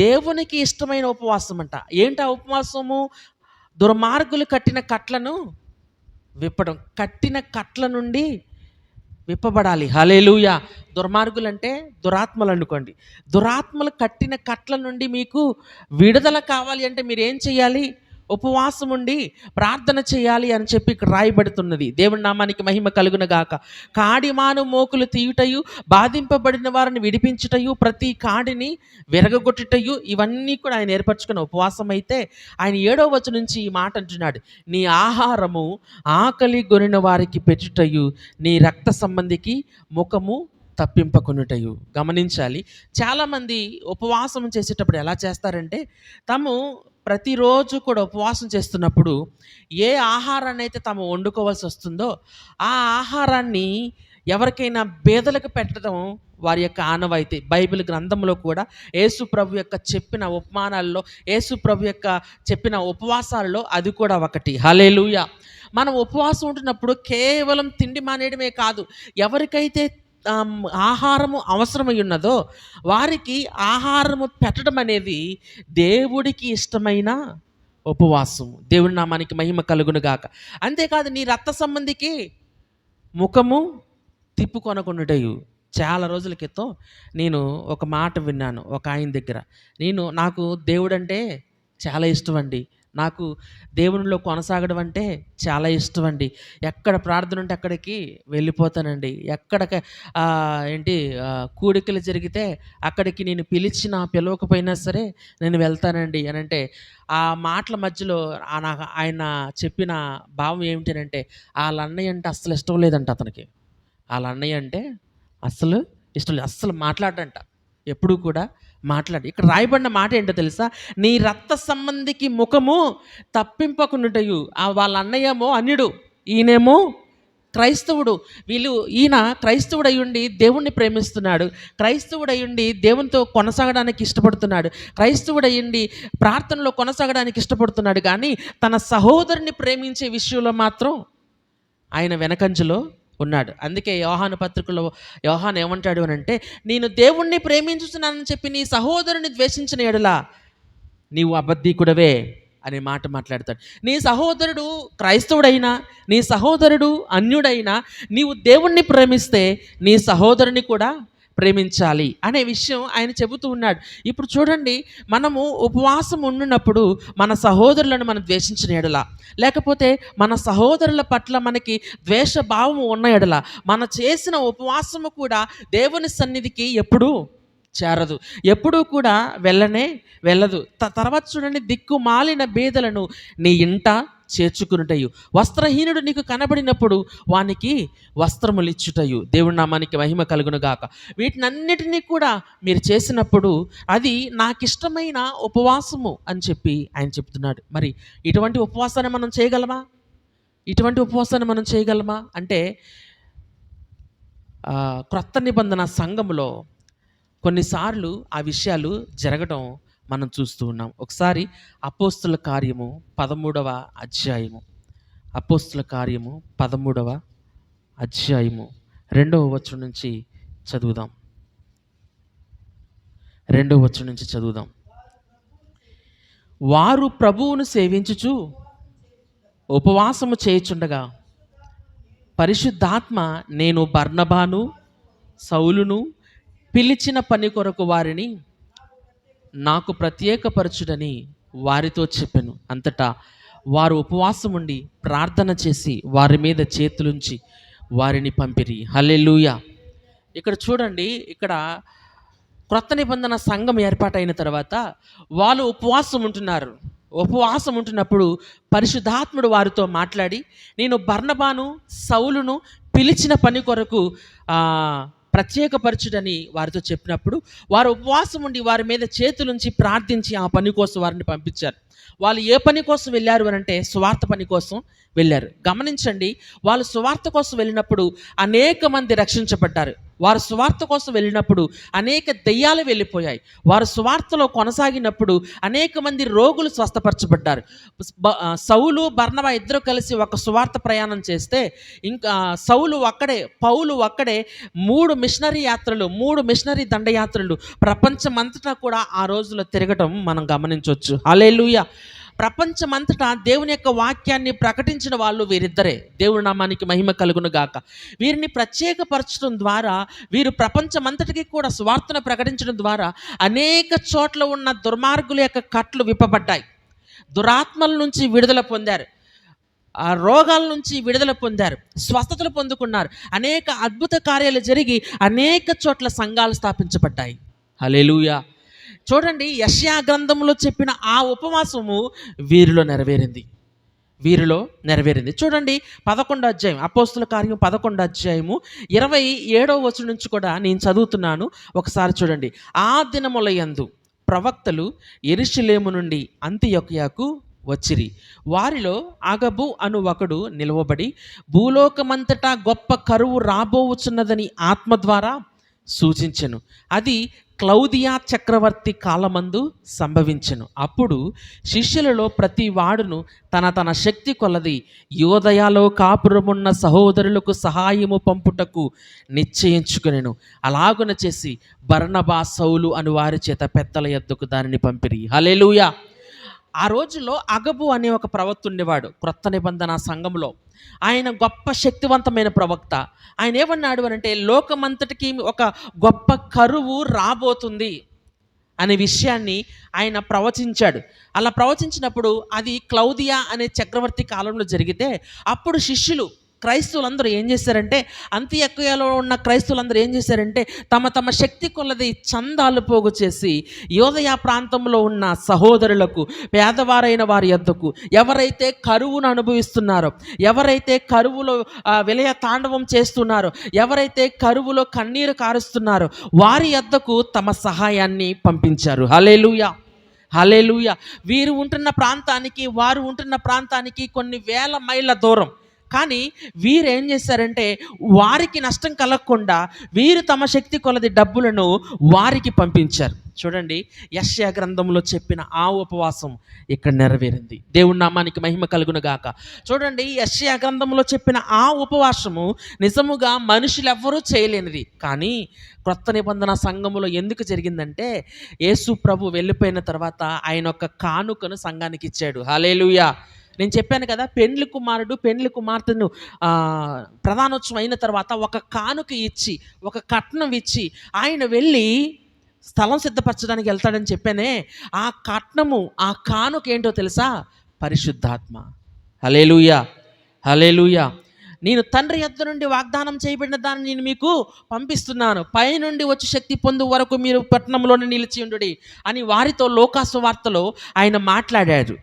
దేవునికి ఇష్టమైన ఉపవాసం అంట. ఏంటి ఆ ఉపవాసము? దుర్మార్గులు కట్టిన కట్లను విప్పడం. కట్టిన కట్ల నుండి విప్పబడాలి. హల్లెలూయా. దుర్మార్గులు అంటే దురాత్మలు అనుకోండి. దురాత్మలు కట్టిన కట్ల నుండి మీకు విడుదల కావాలి అంటే మీరు ఏం చేయాలి? ఉపవాసం ఉండి ప్రార్థన చేయాలి అని చెప్పి ఇక్కడ రాయబడుతున్నది. దేవుని నామానికి మహిమ కలుగును గాక. కాడిమాను మోకులు తీయుటయు, బాధింపబడిన వారిని విడిపించుటయు, ప్రతి కాడిని విరగగొట్టుటయు, ఇవన్నీ కూడా ఆయన ఏర్పరచుకున్న ఉపవాసం అయితే ఆయన 7వ వచనం నుంచి ఈ మాట అంటున్నాడు. నీ ఆహారము ఆకలి గొనిన వారికి పెట్టుటయు, నీ రక్త సంబంధికి ముఖము తప్పింపకొనుటయు. గమనించాలి, చాలామంది ఉపవాసం చేసేటప్పుడు ఎలా చేస్తారంటే, తాము ప్రతిరోజు కూడా ఉపవాసం చేస్తున్నప్పుడు ఏ ఆహారాన్ని అయితే తాము వండుకోవాల్సి వస్తుందో ఆ ఆహారాన్ని ఎవరికైనా బేదలకు పెట్టడం వారి యొక్క ఆనవాయితీ. బైబిల్ గ్రంథంలో కూడా యేసు ప్రభు యొక్క చెప్పిన ఉపమానాల్లో, యేసు ప్రభు యొక్క చెప్పిన ఉపవాసాల్లో అది కూడా ఒకటి. హల్లెలూయా. మనం ఉపవాసం ఉంటున్నప్పుడు కేవలం తిండి మానేయడమే కాదు, ఎవరికైతే ఆహారము అవసరమై ఉన్నదో వారికి ఆహారము పెట్టడం అనేది దేవుడికి ఇష్టమైన ఉపవాసం. దేవుడి నామానికి మహిమ కలుగును గాక. అంతేకాదు, నీ రక్త సంబంధికి ముఖము తిప్పుకొనకుండుటయు. చాలా రోజుల క్రితం నేను ఒక మాట విన్నాను ఒక ఆయన దగ్గర. నాకు దేవుడంటే చాలా ఇష్టం అండి, నాకు దేవునిలో కొనసాగడం అంటే చాలా ఇష్టం అండి, ఎక్కడ ప్రార్థన ఉంటే అక్కడికి వెళ్ళిపోతానండి, ఎక్కడ కూడికలు జరిగితే అక్కడికి నేను పిలవకపోయినా సరే నేను వెళ్తానండి అని అంటే, ఆ మాటల మధ్యలో ఆయన చెప్పిన భావం ఏమిటంటే, వాళ్ళ అన్నయ్య అంటే అస్సలు ఇష్టం లేదంట అతనికి. వాళ్ళ అన్నయ్య అంటే అస్సలు ఇష్టం లేదు, అస్సలు మాట్లాడంట, ఎప్పుడూ కూడా మాట్లాడి. ఇక్కడ రాయబడిన మాట ఏంటో తెలుసా? నీ రక్త సంబంధికి ముఖము తప్పింపకుండుటయు. వాళ్ళ అన్నయ్యేమో అన్యుడు, ఈయనేమో క్రైస్తవుడు. ఈయన క్రైస్తవుడు అయ్యుండి దేవుణ్ణి ప్రేమిస్తున్నాడు, క్రైస్తవుడు అయ్యుండి దేవునితో కొనసాగడానికి ఇష్టపడుతున్నాడు, క్రైస్తవుడు అయ్యుండి ప్రార్థనలో కొనసాగడానికి ఇష్టపడుతున్నాడు. కానీ తన సహోదరుని ప్రేమించే విషయంలో మాత్రం ఆయన వెనకంజలో ఉన్నాడు. అందుకే యోహాను పత్రికలో యోహాను ఏమంటాడు అని అంటే, నేను దేవుణ్ణి ప్రేమించుతున్నానని చెప్పి నీ సహోదరుని ద్వేషించిన ఎడల నీవు అబద్ధీకుడవే అనే మాట మాట్లాడతాడు. నీ సహోదరుడు క్రైస్తవుడైనా, నీ సహోదరుడు అన్యుడైనా, నీవు దేవుణ్ణి ప్రేమిస్తే నీ సహోదరుని కూడా ప్రేమించాలి అనే విషయం ఆయన చెబుతూ ఉన్నాడు. ఇప్పుడు చూడండి, మనము ఉపవాసం ఉండినప్పుడు మన సహోదరులను మనం ద్వేషించిన ఎడల, లేకపోతే మన సహోదరుల పట్ల మనకి ద్వేషభావము ఉన్న ఎడల, మన చేసిన ఉపవాసము కూడా దేవుని సన్నిధికి ఎప్పుడూ చేరదు, ఎప్పుడూ కూడా వెళ్ళదు. తర్వాత చూడండి, దిక్కుమాలిన బేదలను నీ ఇంట చేర్చుకునుటయు, వస్త్రహీనుడు నీకు కనబడినప్పుడు వానికి వస్త్రములు ఇచ్చుటయు. దేవుడి నామానికి మహిమ కలుగును గాక. వీటినన్నిటినీ కూడా మీరు చేసినప్పుడు అది నాకు ఇష్టమైన ఉపవాసము అని చెప్పి ఆయన చెప్తున్నాడు. మరి ఇటువంటి ఉపవాసాన్ని మనం చేయగలమా? అంటే క్రొత్త నిబంధన సంఘములో కొన్నిసార్లు ఆ విషయాలు జరగడం మనం చూస్తూ ఉన్నాం. ఒకసారి అపోస్తుల కార్యము 13వ అధ్యాయము, 13వ అధ్యాయము 2వ వచనం నుంచి చదువుదాం. వారు ప్రభువును సేవించుచు ఉపవాసము చేయుచుండగా పరిశుద్ధాత్మ నేను బర్నబాను సౌలును పిలిచిన పని కొరకు వారిని నాకు ప్రత్యేకపరచుడని వారితో చెప్పెను. అంతటా వారు ఉపవాసం ఉండి ప్రార్థన చేసి వారి మీద చేతులుంచి వారిని పంపిరి. హల్లెలూయా. ఇక్కడ చూడండి, ఇక్కడ క్రొత్త నిబంధన సంఘం ఏర్పాటైన తర్వాత వాళ్ళు ఉపవాసం ఉంటున్నప్పుడు పరిశుద్ధాత్ముడు వారితో మాట్లాడి, నేను బర్నబాను సౌలును పిలిచిన పని కొరకు ప్రత్యేకపరచుడని వారితో చెప్పినప్పుడు వారు ఉపవాసం ఉండి వారి మీద చేతులుంచి ప్రార్థించి ఆ పని కోసం వారిని పంపించారు. వాళ్ళు ఏ పని కోసం వెళ్ళారు అని అంటే సువార్త పని కోసం వెళ్ళారు. గమనించండి, వాళ్ళు సువార్త కోసం వెళ్ళినప్పుడు అనేక మంది రక్షించబడ్డారు. వారు సువార్త కోసం వెళ్ళినప్పుడు అనేక దెయ్యాలు వెళ్ళిపోయాయి. వారు సువార్తలో కొనసాగినప్పుడు అనేక మంది రోగులు స్వస్థపరచబడ్డారు. సౌలు బర్నబా ఇద్దరు కలిసి ఒక సువార్త ప్రయాణం చేస్తే ఇంకా పౌలు ఒక్కడే 3 మిషనరీ దండయాత్రలు ప్రపంచమంతటా కూడా ఆ రోజులో తిరగటం మనం గమనించవచ్చు. హల్లెలూయా. ప్రపంచమంతటా దేవుని యొక్క వాక్యాన్ని ప్రకటించిన వాళ్ళు వీరిద్దరే. దేవుని నామానికి మహిమ కలుగును గాక. వీరిని ప్రత్యేకపరచడం ద్వారా వీరు ప్రపంచమంతటికి కూడా సువార్తను ప్రకటించడం ద్వారా అనేక చోట్ల ఉన్న దుర్మార్గుల యొక్క కట్లు విప్పబడ్డాయి. దురాత్మల నుంచి విడుదల పొందారు, ఆ రోగాల నుంచి విడుదల పొందారు, స్వస్థతలు పొందుకున్నారు. అనేక అద్భుత కార్యాలు జరిగి అనేక చోట్ల సంఘాలు స్థాపించబడ్డాయి. హల్లెలూయా. చూడండి, యెషయా గ్రంథంలో చెప్పిన ఆ ఉపవాసము వీరిలో నెరవేరింది, వీరిలో నెరవేరింది. చూడండి, 11వ అధ్యాయం, అపోస్తుల కార్యం 11వ అధ్యాయము 27వ వచనం నుంచి కూడా నేను చదువుతున్నాను, ఒకసారి చూడండి. ఆ దినముల యందు ప్రవక్తలు యెరూషలేము నుండి అంతియొకయకు వచ్చిరి. వారిలో అగబు అను ఒకడు నిలువబడి భూలోకమంతటా గొప్ప కరువు రాబోవుచున్నదని ఆత్మ ద్వారా సూచించెను. అది క్లౌదియా చక్రవర్తి కాలమందు సంభవించెను. అప్పుడు శిష్యులలో ప్రతి వాడును తన తన శక్తి కొలది యోదయలో కాపురమున్న సహోదరులకు సహాయము పంపుటకు నిశ్చయించుకునెను. అలాగున చేసి బర్నబా, సౌలు అను వారి చేత పెద్దల యొద్దకు దానిని పంపిరి. హల్లెలూయా. ఆ రోజుల్లో అగబు అనే ఒక ప్రవక్త ఉండేవాడు క్రొత్త నిబంధన సంఘంలో. ఆయన గొప్ప శక్తివంతమైన ప్రవక్త. ఆయన ఏమన్నాడు అనంటే, లోకమంతటికి ఒక గొప్ప కరువు రాబోతుంది అనే విషయాన్ని ఆయన ప్రవచించాడు. అలా ప్రవచించినప్పుడు అది క్లౌదియా అనే చక్రవర్తి కాలంలో జరిగితే, అప్పుడు శిష్యులు క్రైస్తవులందరూ ఏం చేశారంటే, అంతియొక్కయలో ఉన్న క్రైస్తవులందరూ ఏం చేశారంటే, తమ తమ శక్తి కొలది చందాలు పోగు చేసి యోదయ ప్రాంతంలో ఉన్న సహోదరులకు, పేదవారైన వారి యొద్దకు, ఎవరైతే కరువును అనుభవిస్తున్నారో, ఎవరైతే కరువులో విలయ తాండవం చేస్తున్నారో, ఎవరైతే కరువులో కన్నీరు కారుస్తున్నారో వారి యొద్దకు తమ సహాయాన్ని పంపించారు. హల్లెలూయా. హల్లెలూయా. వీరు ఉంటున్న ప్రాంతానికి వారు ఉంటున్న ప్రాంతానికి కొన్ని వేల మైళ్ళ దూరం. కానీ వీరు ఏం చేశారంటే, వారికి నష్టం కలగకుండా వీరు తమ శక్తి కొలది డబ్బులను వారికి పంపించారు. చూడండి, యెషయా గ్రంథంలో చెప్పిన ఆ ఉపవాసం ఇక్కడ నెరవేరింది. దేవుని నామానికి మహిమ కలుగును గాక. చూడండి, యెషయా గ్రంథంలో చెప్పిన ఆ ఉపవాసము నిజముగా మనుషులెవ్వరూ చేయలేనిది. కానీ క్రొత్త నిబంధన సంఘములో ఎందుకు జరిగిందంటే, యేసు ప్రభు వెళ్ళిపోయిన తర్వాత ఆయన ఒక కానుకను సంఘానికి ఇచ్చాడు. హల్లెలూయా. నేను చెప్పాను కదా, పెండ్లి కుమారుడు పెండ్లి కుమార్తెను ప్రధానోత్సవం అయిన తర్వాత ఒక కానుక ఇచ్చి, ఒక కట్నం ఇచ్చి ఆయన వెళ్ళి స్థలం సిద్ధపరచడానికి వెళ్తాడని చెప్పానే. ఆ కట్నము, ఆ కానుక ఏంటో తెలుసా? పరిశుద్ధాత్మ. హల్లెలూయా. హల్లెలూయా. నేను తండ్రి యొద్ద నుండి వాగ్దానం చేయబడిన దాన్ని నేను మీకు పంపిస్తున్నాను, పైనుండి వచ్చి శక్తి పొందు వరకు మీరు పట్టణంలోనే నిలిచి ఉండుడి అని వారితో లోకాసు వార్తలో ఆయన మాట్లాడాడు.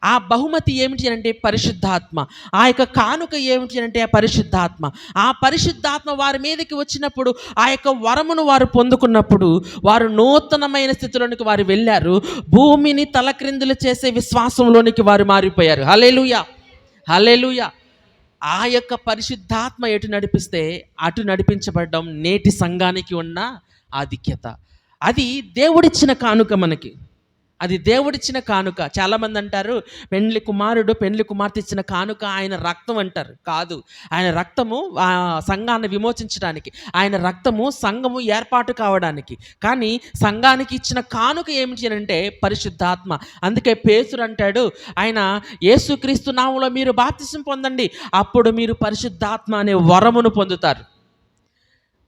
ఆ బహుమతి ఏమిటి అంటే పరిశుద్ధాత్మ. ఆ యొక్క కానుక ఏమిటి అంటే పరిశుద్ధాత్మ. ఆ పరిశుద్ధాత్మ వారి మీదకి వచ్చినప్పుడు, ఆ యొక్క వరమును వారు పొందుకున్నప్పుడు వారు నూతనమైన స్థితిలోనికి వారు వెళ్ళారు. భూమిని తలక్రిందులు చేసే విశ్వాసంలోనికి వారు మారిపోయారు. హల్లెలూయా. హల్లెలూయా. ఆ యొక్క పరిశుద్ధాత్మ ఎటు నడిపిస్తే అటు నడిపించబడడం నేటి సంఘానికి ఉన్న ఆధిక్యత. అది దేవుడిచ్చిన కానుక మనకి, అది దేవుడిచ్చిన కానుక. చాలామంది అంటారు, పెండ్లి కుమారుడు పెండ్లి కుమార్తె ఇచ్చిన కానుక ఆయన రక్తం అంటారు. కాదు, ఆయన రక్తము సంఘాన్ని విమోచించడానికి, ఆయన రక్తము సంఘము ఏర్పాటు కావడానికి. కానీ సంఘానికి ఇచ్చిన కానుక ఏమిటి అంటే పరిశుద్ధాత్మ. అందుకే పేతురు అంటాడు, ఆయన యేసుక్రీస్తు నామములో మీరు బాప్తిసం పొందండి, అప్పుడు మీరు పరిశుద్ధాత్మ అనే వరమును పొందుతారు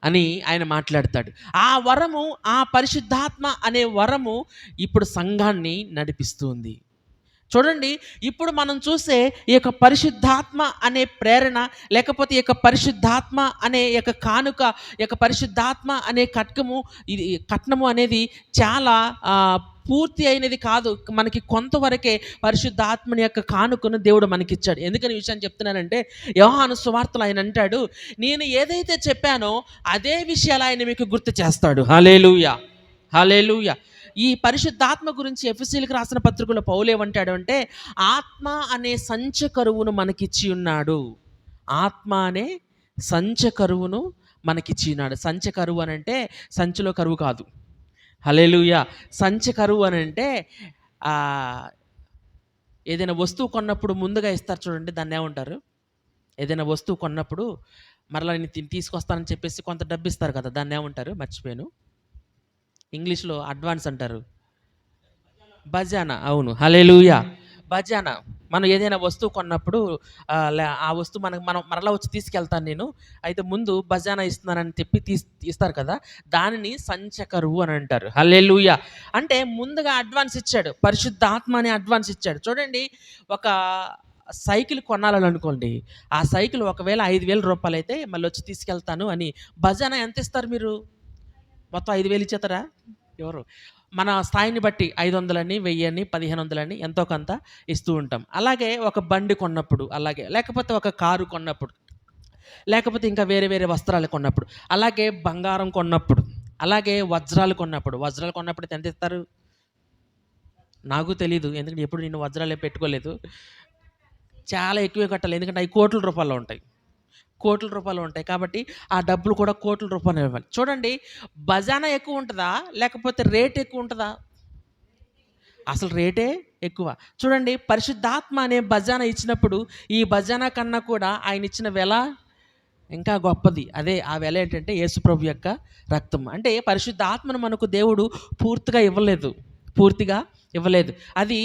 అని ఆయన మాట్లాడతాడు. ఆ వరము, ఆ పరిశుద్ధాత్మ అనే వరము ఇప్పుడు సంఘాన్ని నడిపిస్తుంది. చూడండి, ఇప్పుడు మనం చూసే ఈ యొక్క పరిశుద్ధాత్మ అనే ప్రేరణ, లేకపోతే ఈ యొక్క పరిశుద్ధాత్మ అనే యొక్క కానుక, ఈ యొక్క పరిశుద్ధాత్మ అనే ఇది కట్నము అనేది చాలా పూర్తి అయినది కాదు. మనకి కొంతవరకే పరిశుద్ధాత్మని యొక్క కానుకను దేవుడు మనకిచ్చాడు. ఎందుకని ఈ విషయాన్ని చెప్తున్నానంటే, యోహాను సువార్తలో ఆయన అంటాడు, నేను ఏదైతే చెప్పానో అదే విషయాలు ఆయన మీకు గుర్తు చేస్తాడు. హల్లెలూయా. హల్లెలూయా. ఈ పరిశుద్ధాత్మ గురించి ఎఫెసీయులకు రాసిన పత్రికలో పౌలు ఏమంటాడు అంటే, ఆత్మ అనే సంచకరువును మనకిచ్చి ఉన్నాడు. ఆత్మ అనే సంచకరువును మనకిచ్చి ఉన్నాడు. సంచకరువు అని అంటే సంచిలో కరువు కాదు. హల్లెలూయా. సంచకరువు అని అంటే ఏదైనా వస్తువు కొన్నప్పుడు ముందుగా ఇస్తారు చూడండి, దాన్ని ఏమంటారు? ఏదైనా వస్తువు కొన్నప్పుడు మరలా నేను తీసుకొస్తానని చెప్పేసి కొంత డబ్బు ఇస్తారు కదా, దాన్ని ఏమంటారు? మర్చిపోయాను. ఇంగ్లీష్లో అడ్వాన్స్ అంటారు. బజానా. అవును, హల్లెలూయా. బజానా మనం ఏదైనా వస్తువు కొన్నప్పుడు ఆ వస్తువు మనం మరలా వచ్చి తీసుకెళ్తాను నేను. అయితే ముందు బజానా ఇస్తున్నానని చెప్పి ఇస్తారు కదా! దానిని సంచకరువు అని అంటారు. హల్లెలూయా! అంటే ముందుగా అడ్వాన్స్ ఇచ్చాడు. పరిశుద్ధాత్మ అనే అడ్వాన్స్ ఇచ్చాడు. చూడండి, ఒక సైకిల్ కొనాలని అనుకోండి. ఆ సైకిల్ ఒకవేళ రూ. 5,000 అయితే మళ్ళొచ్చి తీసుకెళ్తాను అని బజానా ఎంత ఇస్తారు మీరు? మొత్తం 5,000 ఇచ్చేత్తారా? ఎవరు? మన స్థాయిని బట్టి 500 అని, 1000 అని, 1500 అని ఎంతో కొంత ఇస్తూ ఉంటాం. అలాగే ఒక బండి కొన్నప్పుడు అలాగే, లేకపోతే ఒక కారు కొన్నప్పుడు, లేకపోతే ఇంకా వేరే వేరే వస్త్రాలు కొన్నప్పుడు, అలాగే బంగారం కొన్నప్పుడు, అలాగే వజ్రాలు కొన్నప్పుడు ఎంత ఇస్తారు? నాకు తెలీదు. ఎందుకంటే ఎప్పుడు నేను వజ్రాలేం పెట్టుకోలేదు. చాలా ఎక్కువే కట్టాలి. ఎందుకంటే అయి కోట్ల రూపాయల్లో ఉంటాయి. కోట్ల రూపాయలు ఉంటాయి. కాబట్టి ఆ డబ్బులు కూడా కోట్ల రూపాయలు ఇవ్వాలి. చూడండి, బజానా ఎక్కువ ఉంటదా? లేకపోతే రేట్ ఎక్కువ ఉంటదా? అసలు రేటే ఎక్కువ. చూడండి, పరిశుద్ధాత్మ అనే బజానా ఇచ్చినప్పుడు ఈ బజానా కన్నా కూడా ఆయన ఇచ్చిన వెల ఇంకా గొప్పది. అదే ఆ వెల ఏంటంటే యేసుప్రభు యొక్క రక్తం. అంటే పరిశుద్ధాత్మను మనకు దేవుడు పూర్తిగా ఇవ్వలేదు. పూర్తిగా ఇవ్వలేదు. అది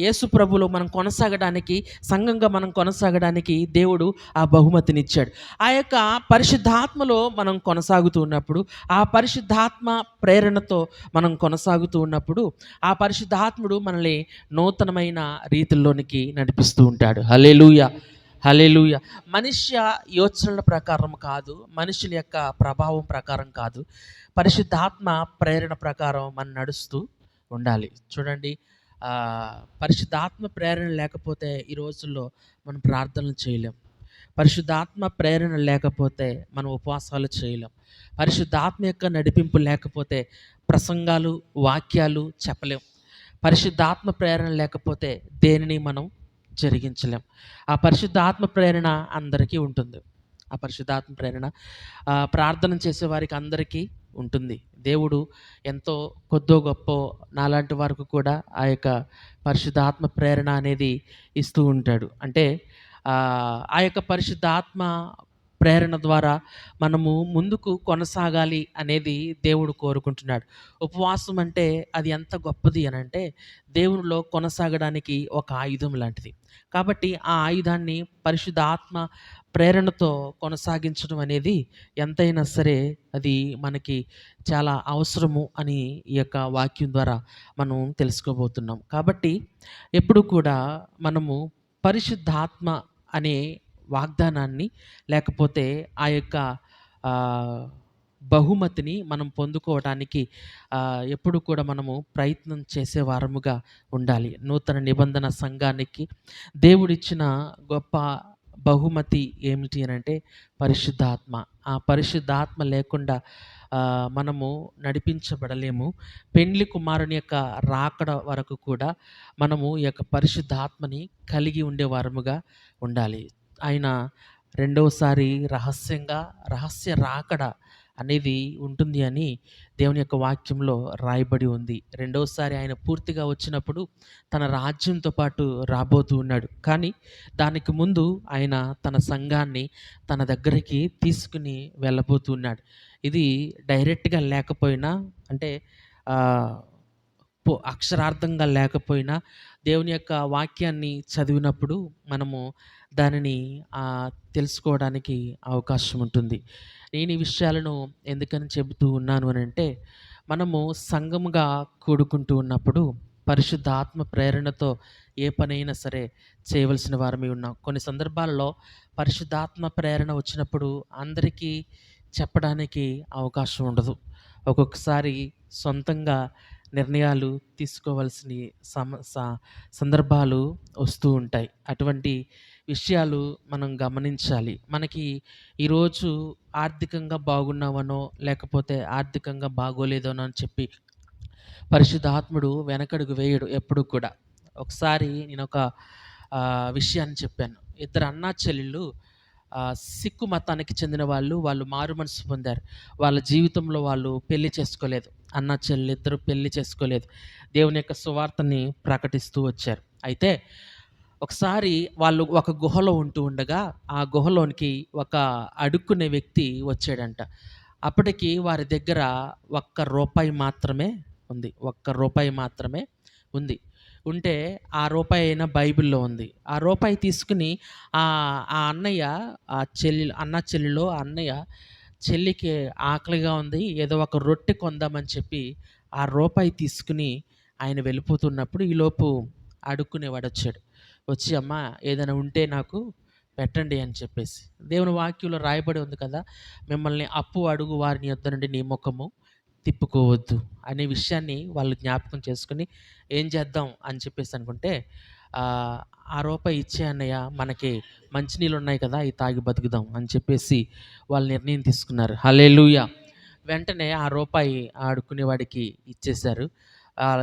యేసు ప్రభువులో మనం కొనసాగడానికి, సంఘంగా మనం కొనసాగడానికి దేవుడు ఆ బహుమతినిచ్చాడు. ఆ యొక్క పరిశుద్ధాత్మలో మనం కొనసాగుతూ ఉన్నప్పుడు, ఆ పరిశుద్ధాత్మ ప్రేరణతో మనం కొనసాగుతూ ఉన్నప్పుడు, ఆ పరిశుద్ధాత్ముడు మనల్ని నూతనమైన రీతుల్లోనికి నడిపిస్తూ ఉంటాడు. హల్లెలూయా! హల్లెలూయా! మనుష్య యోచనల ప్రకారం కాదు, మనుషుల యొక్క ప్రభావం ప్రకారం కాదు, పరిశుద్ధాత్మ ప్రేరణ ప్రకారం మనం నడుస్తూ ఉండాలి. చూడండి, పరిశుద్ధాత్మ ప్రేరణ లేకపోతే ఈ రోజుల్లో మనం ప్రార్థనలు చేయలేం. పరిశుద్ధాత్మ ప్రేరణ లేకపోతే మనం ఉపవాసాలు చేయలేం. పరిశుద్ధాత్మ యొక్క నడిపింపు లేకపోతే ప్రసంగాలు, వాక్యాలు చెప్పలేం. పరిశుద్ధాత్మ ప్రేరణ లేకపోతే దేనిని మనం జరిగించలేం. ఆ పరిశుద్ధాత్మ ప్రేరణ అందరికీ ఉంటుంది. ఆ పరిశుద్ధాత్మ ప్రేరణ ప్రార్థన చేసే వారికి అందరికీ ఉంటుంది. దేవుడు ఎంతో కొద్దో గొప్పో నాలాంటి వారికి కూడా ఆ యొక్క పరిశుద్ధాత్మ ప్రేరణ అనేది ఇస్తూ ఉంటాడు. అంటే ఆ యొక్క పరిశుద్ధాత్మ ప్రేరణ ద్వారా మనము ముందుకు కొనసాగాలి అనేది దేవుడు కోరుకుంటున్నాడు. ఉపవాసం అంటే అది ఎంత గొప్పది అనంటే దేవునిలో కొనసాగడానికి ఒక ఆయుధం లాంటిది. కాబట్టి ఆ ఆయుధాన్ని పరిశుద్ధాత్మ ప్రేరణతో కొనసాగించడం అనేది ఎంతైనా సరే అది మనకి చాలా అవసరము అని ఈ యొక్క వాక్యం ద్వారా మనం తెలుసుకోబోతున్నాం. కాబట్టి ఎప్పుడు కూడా మనము పరిశుద్ధాత్మ అనే వాగ్దానాన్ని, లేకపోతే ఆ యొక్క ఆహ్, బహుమతిని మనం పొందుకోవటానికి ఎప్పుడు కూడా మనము ప్రయత్నం చేసే వారముగా ఉండాలి. నూతన నిబంధన సంఘానికి దేవుడిచ్చిన గొప్ప బహుమతి ఏమిటి అనంటే పరిశుద్ధాత్మ. ఆ పరిశుద్ధాత్మ లేకుండా మనము నడిపించబడలేము. పెండ్లి కుమారుని యొక్క రాకడ వరకు కూడా మనము ఈ యొక్క పరిశుద్ధాత్మని కలిగి ఉండేవారముగా ఉండాలి. ఆయన రెండవసారి రహస్య రాకడ అనేది ఉంటుంది అని దేవుని యొక్క వాక్యంలో రాయబడి ఉంది. రెండవసారి ఆయన పూర్తిగా వచ్చినప్పుడు తన రాజ్యంతో పాటు రాబోతూ ఉన్నాడు. కానీ దానికి ముందు ఆయన తన సంఘాన్ని తన దగ్గరికి తీసుకుని వెళ్ళబోతున్నాడు. ఇది డైరెక్ట్‌గా లేకపోయినా, అంటే ఆహ్, అక్షరార్థంగా లేకపోయినా దేవుని యొక్క వాక్యాన్ని చదివినప్పుడు మనము దానిని తెలుసుకోవడానికి అవకాశం ఉంటుంది. నేను ఈ విషయాలను ఎందుకని చెబుతూ ఉన్నాను అనంటే, మనము సంఘముగా కూడుకుంటూ ఉన్నప్పుడు పరిశుద్ధాత్మ ప్రేరణతో ఏ పనైనా సరే చేయవలసిన వారమై ఉన్నాం. కొన్ని సందర్భాల్లో పరిశుద్ధాత్మ ప్రేరణ వచ్చినప్పుడు అందరికీ చెప్పడానికి అవకాశం ఉండదు. ఒక్కొక్కసారి సొంతంగా నిర్ణయాలు తీసుకోవాల్సిన సందర్భాలు వస్తూ ఉంటాయి. అటువంటి విషయాలు మనం గమనించాలి. మనకి ఈరోజు ఆర్థికంగా బాగున్నామనో, లేకపోతే ఆర్థికంగా బాగోలేదనో అని చెప్పి పరిశుద్ధాత్ముడు వెనకడుగు వేయడు ఎప్పుడు కూడా. ఒకసారి నేనొక విషయాన్ని చెప్పాను. ఇద్దరు అన్నా చెల్లెళ్ళు సిక్కు మతానికి చెందిన వాళ్ళు మారు మనసు పొందారు. వాళ్ళ జీవితంలో వాళ్ళు పెళ్లి చేసుకోలేదు. అన్నా చెల్లెలు ఇద్దరు పెళ్లి చేసుకోలేదు. దేవుని యొక్క సువార్తని ప్రకటిస్తూ వచ్చారు. అయితే ఒకసారి వాళ్ళు ఒక గుహలో ఉంటూ ఉండగా ఆ గుహలోనికి ఒక అడుక్కునే వ్యక్తి వచ్చాడంట. అప్పటికి వారి దగ్గర రూ. 1 మాత్రమే ఉంది. రూ. 1 మాత్రమే ఉంది. ఉంటే ఆ రూపాయి అయినా బైబిల్‌లో ఉంది. ఆ రూపాయి తీసుకొని ఆ అన్నయ్య అన్న చెల్లిలో ఆ అన్నయ్య చెల్లికి ఆకలిగా ఉంది. ఏదో ఒక రొట్టె కొందామని చెప్పి ఆ రూపాయి తీసుకొని ఆయన వెళ్ళిపోతున్నప్పుడు ఈలోపు అడుక్కునేవాడొచ్చాడు. వచ్చి "అమ్మా ఏదైనా ఉంటే నాకు పెట్టండి" అని చెప్పేసి. దేవుని వాక్యంలో రాయబడి ఉంది కదా! మిమ్మల్ని అప్పు అడుగు వారిని యొద్ద నుండి నీ ముఖము తిప్పుకోవద్దు అనే విషయాన్ని వాళ్ళు జ్ఞాపకం చేసుకొని ఏం చేద్దాం అని చెప్పేసి అనుకుంటే ఆహ్, ఆ రూపాయి ఇచ్చే అన్నయ్య మనకి మంచినీళ్ళు ఉన్నాయి కదా! అయి తాగి బతుకుదాం అని చెప్పేసి వాళ్ళు నిర్ణయం తీసుకున్నారు. హల్లెలూయా! వెంటనే ఆ రూపాయి ఆ అడుక్కునేవాడికి ఇచ్చేశారు.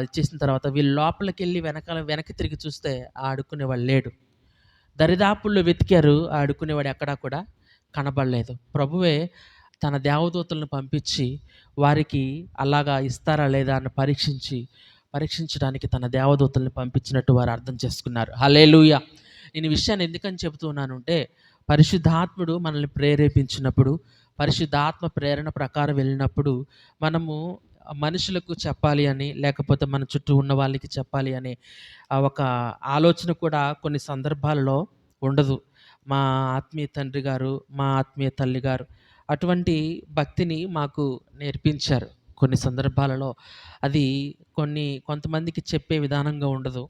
ఇచ్చేసిన తర్వాత వీళ్ళు లోపలికెళ్ళి వెనక్కి తిరిగి చూస్తే ఆ అడుక్కునేవాడు లేడు. దరిదాపుల్లో వెతికారు. ఆ అడుక్కునేవాడు ఎక్కడా కూడా కనబడలేదు. ప్రభువే తన దేవదూతలను పంపించి వారికి అలాగా ఇస్తారా లేదా అని పరీక్షించడానికి తన దేవదూతల్ని పంపించినట్టు వారు అర్థం చేసుకున్నారు. హల్లెలూయా! నేను ఈ విషయాన్ని ఎందుకని చెబుతూ ఉన్నానంటే, పరిశుద్ధాత్ముడు మనల్ని ప్రేరేపించినప్పుడు, పరిశుద్ధాత్మ ప్రేరణ ప్రకారం వెళ్ళినప్పుడు మనము మనుషులకు చెప్పాలి అని, లేకపోతే మన చుట్టూ ఉన్న వాళ్ళకి చెప్పాలి అనే ఒక ఆలోచన కూడా కొన్ని సందర్భాలలో ఉండదు. మా ఆత్మీయ తండ్రి గారు, మా ఆత్మీయ తల్లి గారు అటువంటి భక్తిని మాకు నేర్పించారు. కొన్ని సందర్భాలలో అది కొంతమందికి చెప్పే విధానంగా ఉండదు.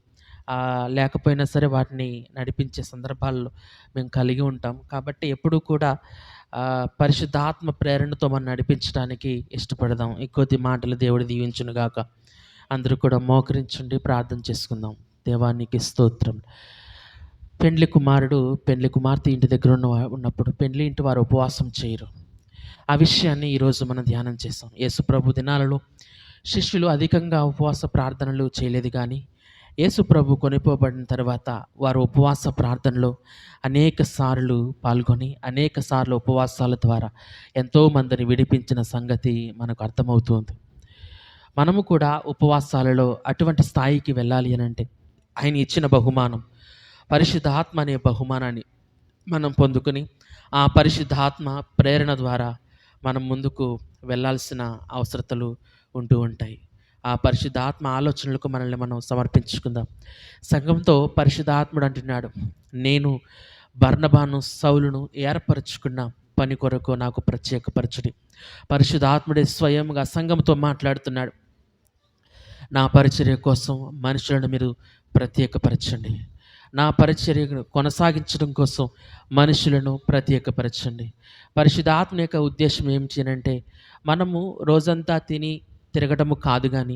లేకపోయినా సరే వాటిని నడిపించే సందర్భాల్లో మేము కలిగి ఉంటాం. కాబట్టి ఎప్పుడూ కూడా పరిశుద్ధాత్మ ప్రేరణతో మనం నడిపించడానికి ఇష్టపడదాం. ఈ కొద్ది మాటలు దేవుడు దీవించునుగాక. అందరూ కూడా మోకరించండి, ప్రార్థన చేసుకుందాం. దేవా నీకు స్తోత్రం. పెండ్లి కుమారుడు, పెండ్లి కుమార్తె ఇంటి దగ్గర ఉన్నప్పుడు పెండ్లి ఇంటి వారు ఉపవాసం చేయరు. ఆ విషయాన్ని ఈరోజు మనం ధ్యానం చేసాం. యేసుప్రభు దినాలలో శిష్యులు అధికంగా ఉపవాస ప్రార్థనలు చేయలేదు కానీ, యేసుప్రభు కొనిపోబడిన తర్వాత వారు ఉపవాస ప్రార్థనలో అనేక సార్లు పాల్గొని, అనేక సార్లు ఉపవాసాల ద్వారా ఎంతోమందిని విడిపించిన సంగతి మనకు అర్థమవుతుంది. మనము కూడా ఉపవాసాలలో అటువంటి స్థాయికి వెళ్ళాలి అనంటే, ఆయన ఇచ్చిన బహుమానం పరిశుద్ధాత్మ అనే బహుమానాన్ని మనం పొందుకొని, ఆ పరిశుద్ధాత్మ ప్రేరణ ద్వారా మనం ముందుకు వెళ్ళాల్సిన అవసరతలు ఉంటూ ఉంటాయి. ఆ పరిశుద్ధాత్మ ఆలోచనలకు మనల్ని మనం సమర్పించుకుందాం. సంఘంతో పరిశుద్ధాత్ముడు అంటున్నాడు, నేను బర్నబాను, సౌలును ఏర్పరచుకున్న పని కొరకు నాకు ప్రత్యేకపరచుడి. పరిశుద్ధాత్ముడే స్వయంగా సంఘంతో మాట్లాడుతున్నాడు. నా పరిచర్య కోసం మనుషులను మీరు ప్రత్యేకపరచండి. నా పరిచర్యను కొనసాగించడం కోసం మనుషులను ప్రత్యేకపరచండి. పరిశుద్ధాత్మ యొక్క ఉద్దేశం ఏమిటి అనంటే, మనము రోజంతా తిని తిరగటము కాదు గానీ,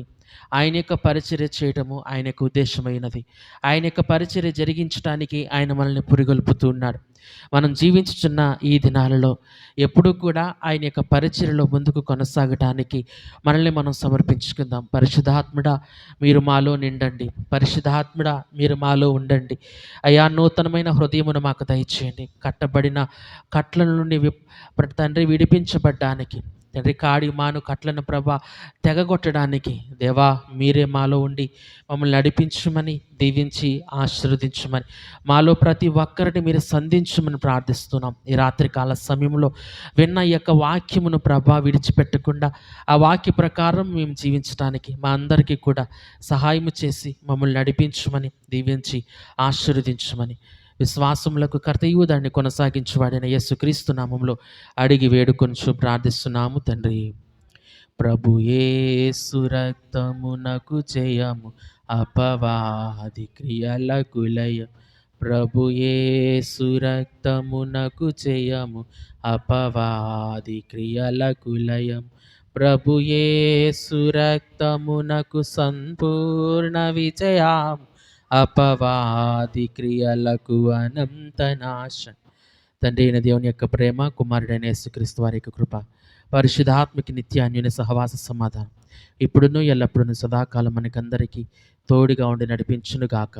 ఆయన యొక్క పరిచర్య చేయటము ఆయన యొక్క ఉద్దేశమైనది. ఆయన యొక్క పరిచర్య జరిగించటానికి ఆయన మనల్ని పురిగొల్పుతూ ఉన్నాడు. మనం జీవించుచున్న ఈ దినాలలో ఎప్పుడూ కూడా ఆయన యొక్క పరిచర్యలో ముందుకు కొనసాగటానికి మనల్ని మనం సమర్పించుకుందాం. పరిశుద్ధాత్ముడా మీరు మాలో నిండండి. పరిశుద్ధాత్ముడా మీరు మాలో ఉండండి. అయా నూతనమైన హృదయమును మాకు దయచేయండి. కట్టబడిన కట్ల నుండి తండ్రి విడిపించబడ్డానికి, తండ్రి కాడి మాను కట్లను ప్రభా తెగగొట్టడానికి దేవా మీరే మాలో ఉండి మమ్మల్ని నడిపించమని, దీవించి ఆశీర్వదించమని, మాలో ప్రతి ఒక్కరిని మీరు సంధించమని ప్రార్థిస్తున్నాం. ఈ రాత్రికాల సమయంలో విన్న ఈ యొక్క వాక్యమును ప్రభా విడిచిపెట్టకుండా ఆ వాక్య ప్రకారం మేము జీవించడానికి మా అందరికీ కూడా సహాయము చేసి మమ్మల్ని నడిపించమని, దీవించి ఆశీర్వదించమని, విశ్వాసములకు కర్తయు దాన్ని కొనసాగించువాడైన యేసుక్రీస్తు నామములో అడిగి వేడుకొనుచు ప్రార్థిస్తున్నాము తండ్రి. ప్రభు యేసు రక్తమునకు జయము, అపవాది క్రియలకు లయం. ప్రభు యేసు రక్తమునకు జయము, అపవాది క్రియలకు లయం. ప్రభు యేసు రక్తమునకు సంపూర్ణ విజయము, అపవాది క్రియలకు అనంత నాశనం. తండ్రి అయిన దేవుని యొక్క ప్రేమ, కుమారుడైన యేసుక్రీస్తు వారి యొక్క కృప, పరిశుద్ధాత్మకి నిత్య అన్యోన్య సహవాస సమాధానం ఇప్పుడును ఎల్లప్పుడూ సదాకాలం మనకందరికీ తోడుగా ఉండి నడిపించునుగాక.